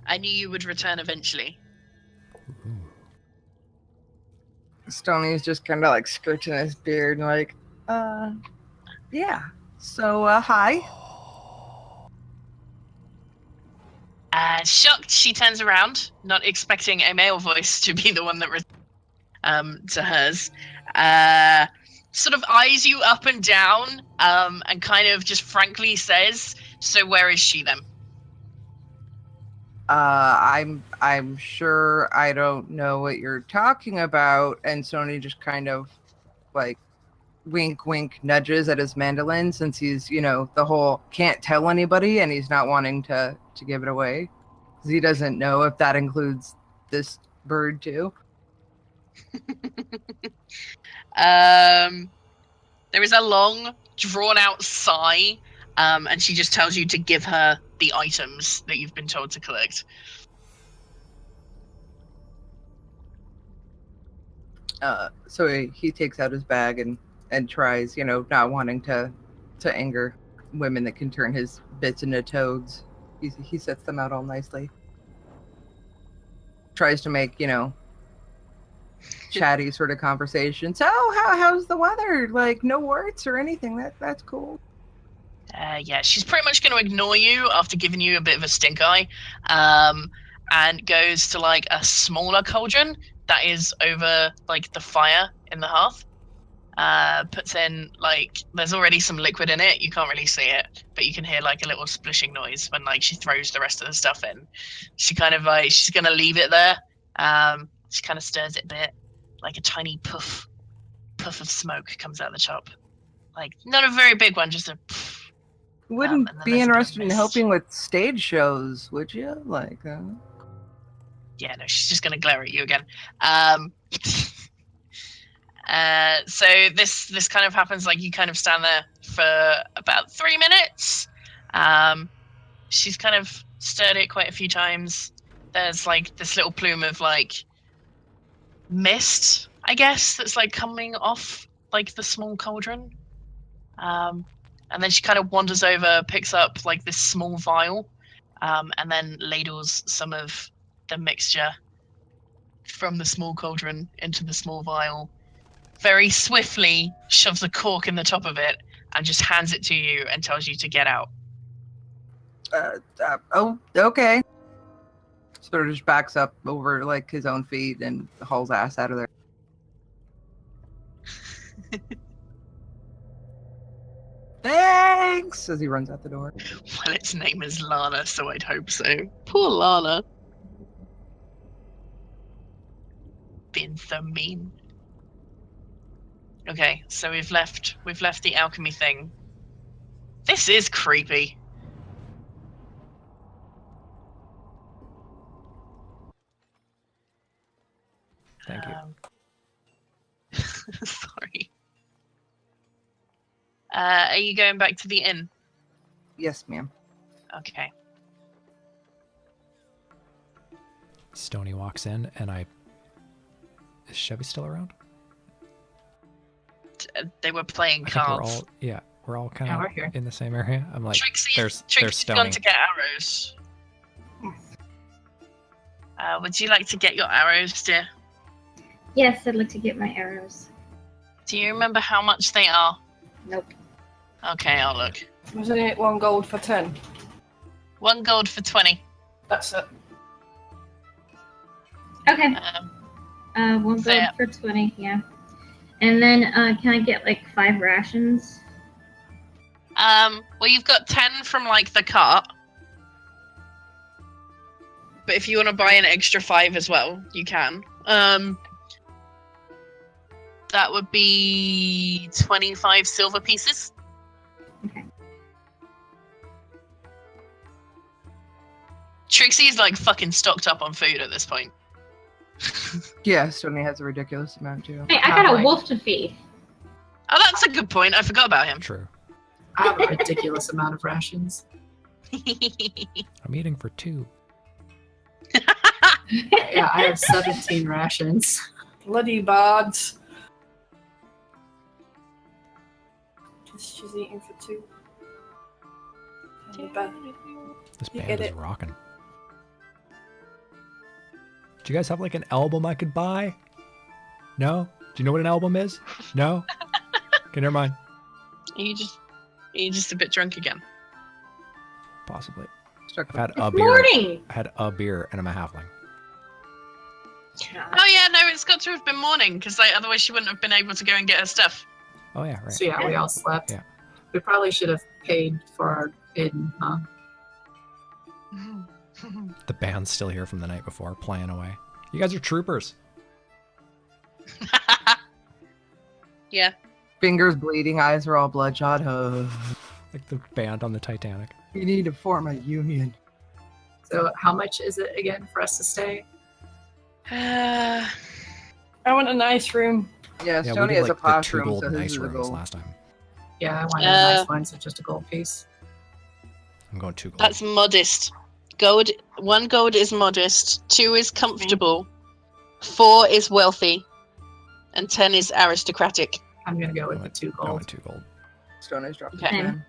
I knew you would return eventually. Ooh. Stoney's just kind of like scratching his beard and like, yeah. So, hi. Shocked, she turns around, not expecting a male voice to be the one that to hers. Sort of eyes you up and down, and kind of just frankly says, "So where is she then?" I'm sure I don't know what you're talking about. And Sony just kind of like wink wink nudges at his mandolin, since he's, the whole can't tell anybody, and he's not wanting to give it away, because he doesn't know if that includes this bird too. There is a long, drawn-out sigh, and she just tells you to give her the items that you've been told to collect. So he takes out his bag and tries, not wanting to anger women that can turn his bits into toads. He sets them out all nicely. Tries to make, chatty sort of conversation. So how's the weather? Like, no warts or anything? That's cool. Yeah, she's pretty much going to ignore you after giving you a bit of a stink eye, and goes to like a smaller cauldron that is over like the fire in the hearth. Puts in like, there's already some liquid in it. You can't really see it, but you can hear like a little splishing noise when like she throws the rest of the stuff in. She kind of like, she's going to leave it there. She kind of stirs it a bit, like a tiny puff of smoke comes out of the top. Like, not a very big one, just a puff. Wouldn't and then be there's a bit of interested in mist. helping with stage shows, would you? Like, Yeah, no, she's just going to glare at you again. So this kind of happens, like you kind of stand there for about 3 minutes. She's kind of stirred it quite a few times. There's like this little plume of like mist, I guess, that's like coming off like the small cauldron. And then she kind of wanders over, picks up like this small vial, and then ladles some of the mixture from the small cauldron into the small vial. Very swiftly shoves a cork in the top of it and just hands it to you and tells you to get out. oh, okay. Sort of just backs up over like his own feet and hauls ass out of there. Thanks! As he runs out the door. Well, its name is Lana, so I'd hope so. Poor Lana. Being so mean. Okay, so we've left the alchemy thing. This is creepy. Thank you. Sorry. Are you going back to the inn? Yes, ma'am. Okay. Stony walks in, and is Chevy still around? They were playing I think cards. we're all kind we're of here. in the same area. I'm like, Trixie's there's gone Stony. to get arrows. Would you like to get your arrows, dear? Yes, I'd like to get my arrows. Do you remember how much they are? Nope. Okay, I'll look. Wasn't it 1 gold for 10? 1 gold for 20. That's it. Okay. 1 gold Fair. for 20, yeah. And then can I get like 5 rations? Well, you've got 10 from like the cart. But if you want to buy an extra 5 as well, you can. That would be 25 silver pieces. Okay. Trixie's like fucking stocked up on food at this point. Yeah, Stony has a ridiculous amount too. Hey, I got a wolf to feed. Oh, that's a good point. I forgot about him. True. I have a ridiculous amount of rations. I'm eating for 2. Yeah, I have 17 rations. Bloody bards. She's eating for 2. This You band get is it. rocking. Do you guys have like an album I could buy? No? Do you know what an album is? No? Okay, never mind. Are you just a bit drunk again? Possibly. Stuck I've had It's a beer. morning! I had a beer and I'm a halfling. Oh yeah, no, it's got to have been morning because like otherwise she wouldn't have been able to go and get her stuff. Oh yeah, right. So yeah, we all slept. Yeah. We probably should have paid for our inn, huh? The band's still here from the night before, playing away. You guys are troopers. Yeah. Fingers bleeding, eyes are all bloodshot. Like the band on the Titanic. You need to form a union. So how much is it again for us to stay? I want a nice room. Yeah, Yeah, we Stony did has like a the 2 classroom, gold so his nice is a rooms gold. last time. Yeah, I wanted a nice one, so just a gold piece. I'm going 2 gold. That's modest. Gold. 1 gold is modest. 2 is comfortable. 4 is wealthy. And 10 is aristocratic. I'm gonna go with the 2 I gold. went 2 gold. Stony's dropped Okay. it down.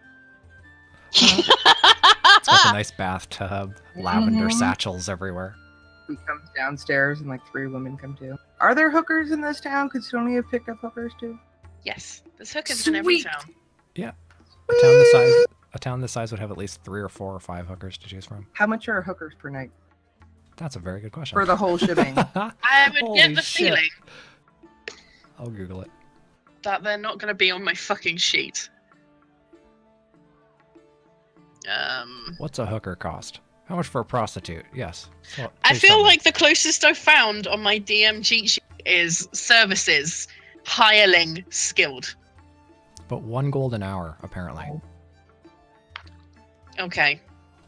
It's got the nice bathtub, lavender Mhm. satchels everywhere. He comes downstairs and like 3 women come too. Are there hookers in this town? Could Stony have picked up hookers too? Yes. There's hookers in every Sweet. town. A town this size would have at least 3 or 4 or 5 hookers to choose from. How much are hookers per night? That's a very good question. For the whole shebang. I would Holy get the shit. feeling I'll Google it. that they're not going to be on my fucking sheet. What's a hooker cost? How much for a prostitute? Yes. So, I please feel tell me. like the closest I've found on my DM cheat sheet is services, hireling, skilled. But 1 gold an hour, apparently. Okay.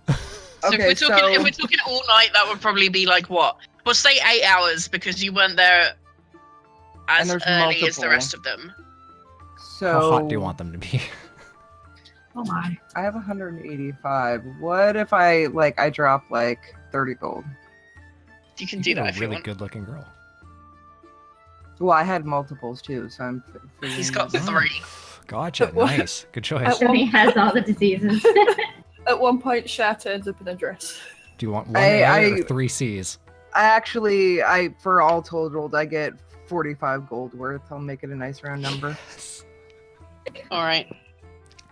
So Okay, if we're talking all night, that would probably be like what? Well, say 8 hours because you weren't there And as there's early as the multiple. rest of them. So How hot do you want them to be? Oh my. I have 185. What if I drop like 30 gold? You can do that You're if a you really want. good-looking girl. Well, I had multiples too, so I'm. He's got Oh. 3. Gotcha. What? Nice. Good choice. Tony has all the diseases. At one point, Sha turns up in a dress. Do you want 1 I- A or I- 3 C's? I for all totaled, I get 45 gold worth. I'll make it a nice round number. All right.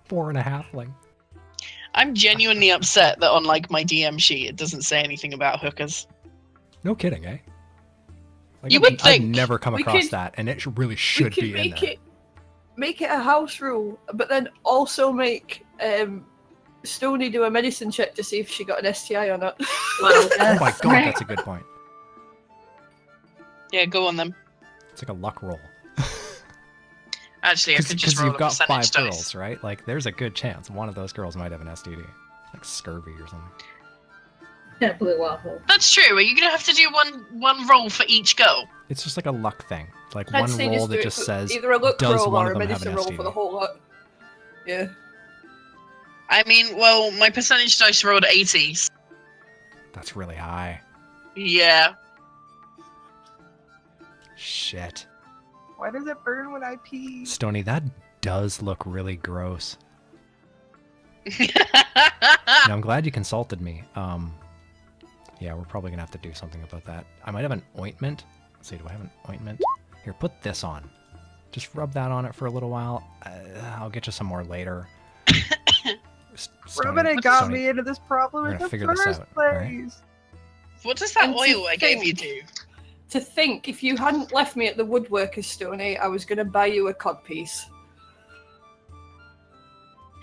4 and a halfling. I'm genuinely upset that on like my DM sheet it doesn't say anything about hookers. No kidding, eh? Like, You I've- would think. I've never come We across could- that, and it really should we could be in make there. make it a house rule, but then also make Stony do a medicine check to see if she got an STI or not. Well, Oh my god, Right. that's a good point. Yeah, go on them. It's like a luck roll. Actually, I could just Because roll you've a got percentage 5 dice. girls, right? Like, there's a good chance one of those girls might have an STD. Like scurvy or something. That blue waffle. That's true. Are you gonna have to do one roll for each girl? It's just like a luck thing. Like I'd one say roll do that it just for says, either a luck does roll one or of a them have an medicine roll for the STD? whole lot. Yeah. I mean, well, my percentage dice rolled 80. That's really high. Yeah. Shit. Why does it burn when I pee? Stony, that does look really gross. You know, I'm glad you consulted me. Yeah, we're probably gonna have to do something about that. I might have an ointment. Let's see, do I have an ointment? Here, put this on. Just rub that on it for a little while. I'll get you some more later. Rubbing it got Stony, me into this problem we're in gonna the figure this first out, alright? place. What does that And to oil I gave you think- do? To think, if you hadn't left me at the woodworker's, Stony, I was going to buy you a cod piece.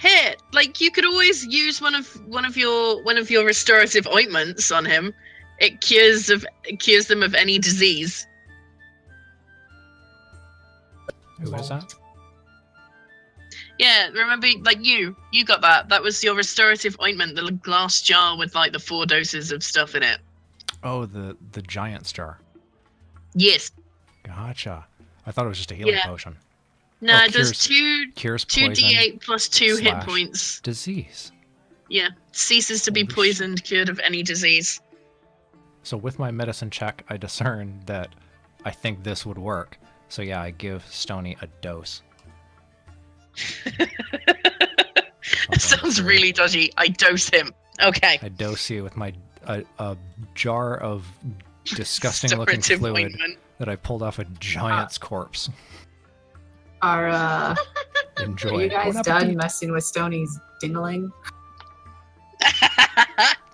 Here, like you could always use one of your restorative ointments on him. It cures them of any disease. Who is that? Yeah, remember, like you got that. That was your restorative ointment, the glass jar with like the 4 doses of stuff in it. Oh, the giant jar. Yes. Gotcha. I thought it was just a healing Yeah. potion. No, Oh, it does Cures two poison, d8 plus 2 hit slash points. disease. Yeah, ceases to be Holy shit. poisoned, cured of any disease. So with my medicine check, I discerned that I think this would work. So yeah, I give Stony a dose. That sounds really dodgy. I dose him. Okay. I dose you with my a jar of disgusting looking Restorative fluid ointment. that I pulled off a giant's corpse. are Enjoy. you guys Bon done appetit. messing with Stony's dingling?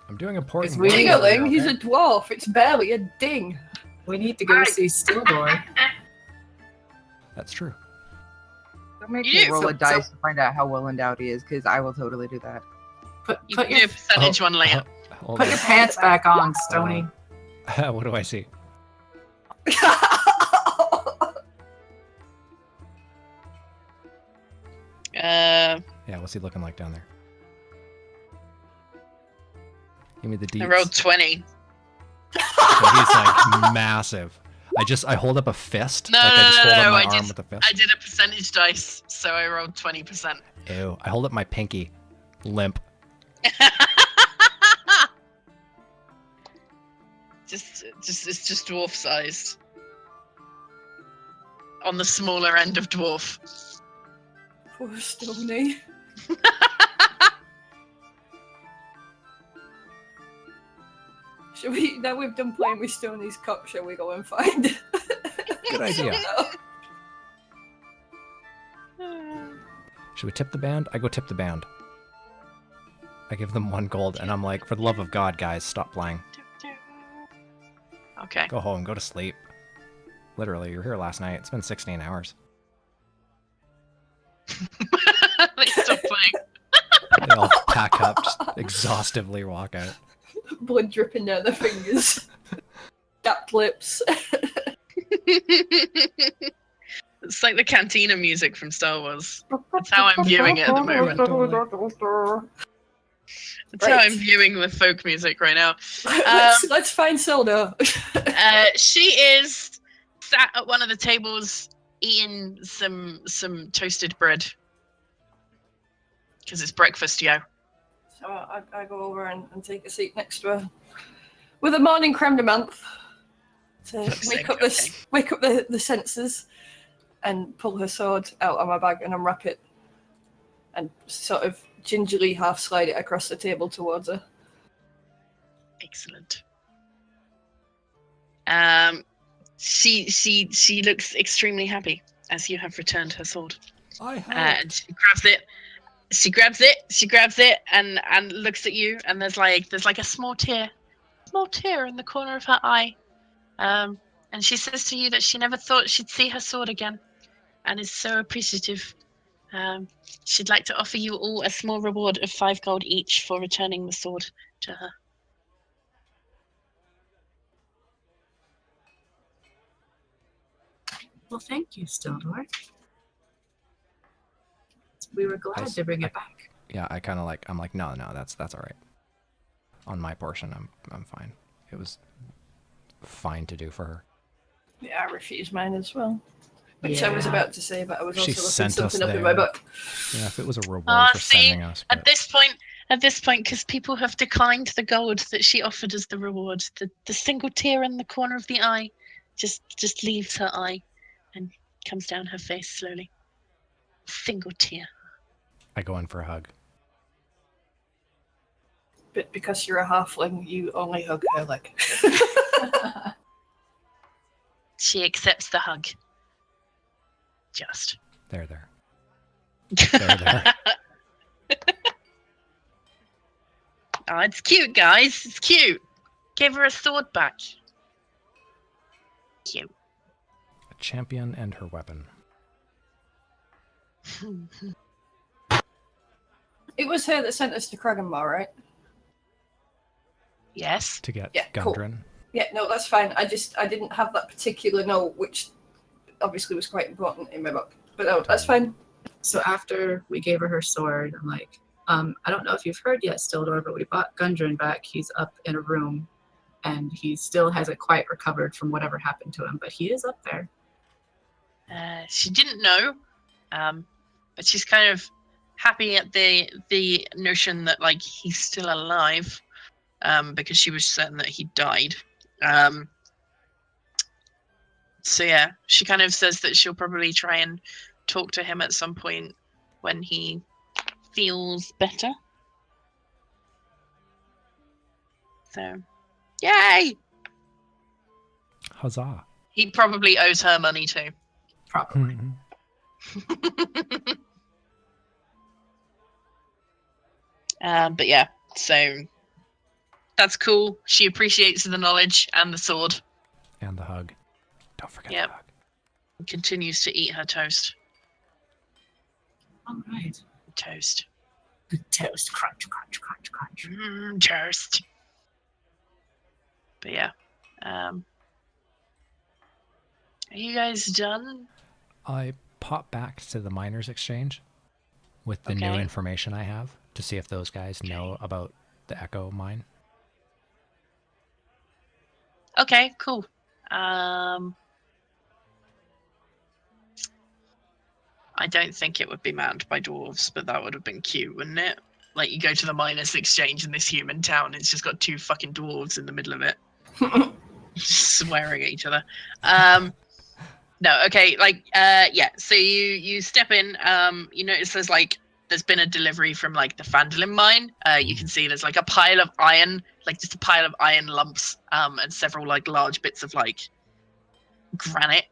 I'm doing important It's work. really Dingling, okay? he's a dwarf. It's barely a ding. We need to go see Stildor. That's true. Don't make You me do. roll So- a dice to find out how well endowed he is, because I will totally do that. Put You put can do your a percentage one later. Put your pants back on, Stony. What do I see? Yeah, what's he looking like down there? Give me the deets. I rolled 20. So he's like massive. I hold up a fist. No, like I just hold up my I arm with a fist. I did a percentage dice, so I rolled 20%. Ew. I hold up my pinky. Limp. It's just dwarf sized. On the smaller end of dwarf. Poor Stony. Shall we, now we've done playing with Stony's cup, shall we go and find? Good idea. Should we tip the band? I go tip the band. I give them 1 gold, and I'm like, for the love of God, guys, stop playing. Okay. Go home, go to sleep. Literally, you were here last night. It's been 16 hours. They stop playing. They all pack up, just exhaustively walk out. Blood dripping down their fingers. Chapped lips. It's like the cantina music from Star Wars. That's how I'm viewing it at the moment. That's how I'm viewing the folk music right now. Let's find Zelda. She is sat at one of the tables eating some toasted bread. Because it's breakfast, yo. So I go over and take a seat next to her. With a morning creme de menthe. To wake up the senses. And pull her sword out of my bag and unwrap it. And sort of gingerly half slide it across the table towards her. Excellent. She looks extremely happy as you have returned her sword. And she grabs it and looks at you, and there's like a small tear in the corner of her eye. And she says to you that she never thought she'd see her sword again, and is so appreciative. She'd like to offer you all a small reward of 5 gold each for returning the sword to her. Well, thank you, Stildor. We were glad to bring it back. Yeah, I'm like, no, that's all right. On my portion, I'm fine. It was fine to do for her. Yeah, I refused mine as well. Which I was about to say, but I was also looking something up in my book. Yeah, if it was a reward for sending us. But... At this point, because people have declined the gold that she offered as the reward, the single tear in the corner of the eye just leaves her eye and comes down her face slowly. Single tear. I go in for a hug. But because you're a halfling, you only hug her leg. She accepts the hug. Just. There. Oh, it's cute, guys. It's cute. Gave her a sword back. Cute. A champion and her weapon. It was her that sent us to Kraganmar, right? Yes. To get Gundren. Cool. Yeah, no, that's fine. I didn't have that particular note, which obviously was quite important in my book. But no, that's fine. So after we gave her sword, I'm like, I don't know if you've heard yet, Stildor, but we bought Gundren back. He's up in a room, and he still hasn't quite recovered from whatever happened to him, but he is up there. She didn't know, but she's kind of happy at the notion that like he's still alive, because she was certain that he died. So yeah, she kind of says that she'll probably try and talk to him at some point when he feels better. So, yay! Huzzah! He probably owes her money too. Probably. But yeah, so that's cool. She appreciates the knowledge and the sword. And the hug. Don't forget the hug. Continues to eat her toast. All right. Toast. The toast. Crunch, crunch, crunch, crunch. Toast. But yeah. Are you guys done? I pop back to the miners' exchange with the new Okay. information I have to see if those guys know about the Echo mine. Okay, cool. I don't think it would be manned by dwarves, but that would have been cute, wouldn't it? Like, you go to the miners' exchange in this human town, it's just got 2 fucking dwarves in the middle of it. Swearing at each other. No, okay, like, yeah, so you step in, you notice there's been a delivery from, like, the Phandalin mine. You can see there's, like, a pile of iron, like, just a pile of iron lumps, and several, like, large bits of, like, granite.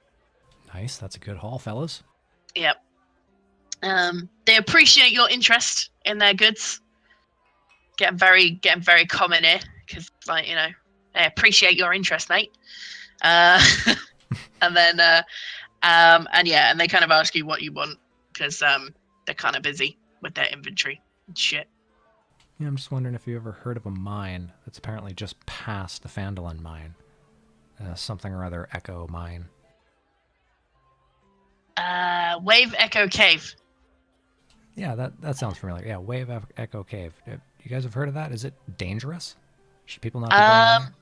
Nice, that's a good haul, fellas. Yep. They appreciate your interest in their goods. Getting very common here, because, like, you know, they appreciate your interest, mate. And then, and yeah, and they kind of ask you what you want, because they're kind of busy with their inventory and shit. Yeah, I'm just wondering if you ever heard of a mine that's apparently just past the Phandalin mine. Something or other Echo mine. Wave Echo Cave. Yeah, that sounds familiar. Yeah, Wave Echo Cave. You guys have heard of that? Is it dangerous? Should people not be going in there?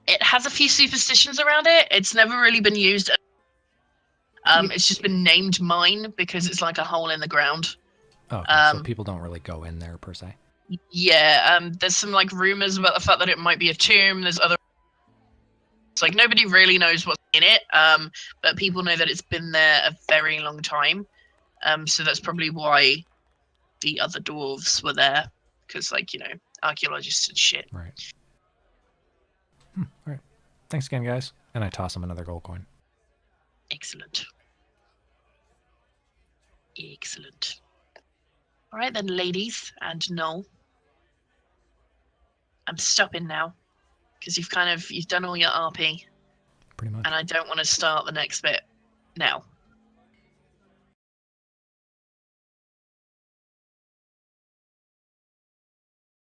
It has a few superstitions around it. It's never really been used. It's just been named mine because it's like a hole in the ground. Oh, okay, so people don't really go in there per se. Yeah, there's some like rumors about the fact that it might be a tomb. There's other. It's like nobody really knows what's in it, but people know that it's been there a very long time. So that's probably why the other dwarves were there, because, like, you know, archaeologists and shit. Right. All right. Thanks again, guys. And I toss him another gold coin. Excellent. Excellent. All right then, ladies and Noel. I'm stopping now, because you've done all your RP, Pretty much. and I don't want to start the next bit now.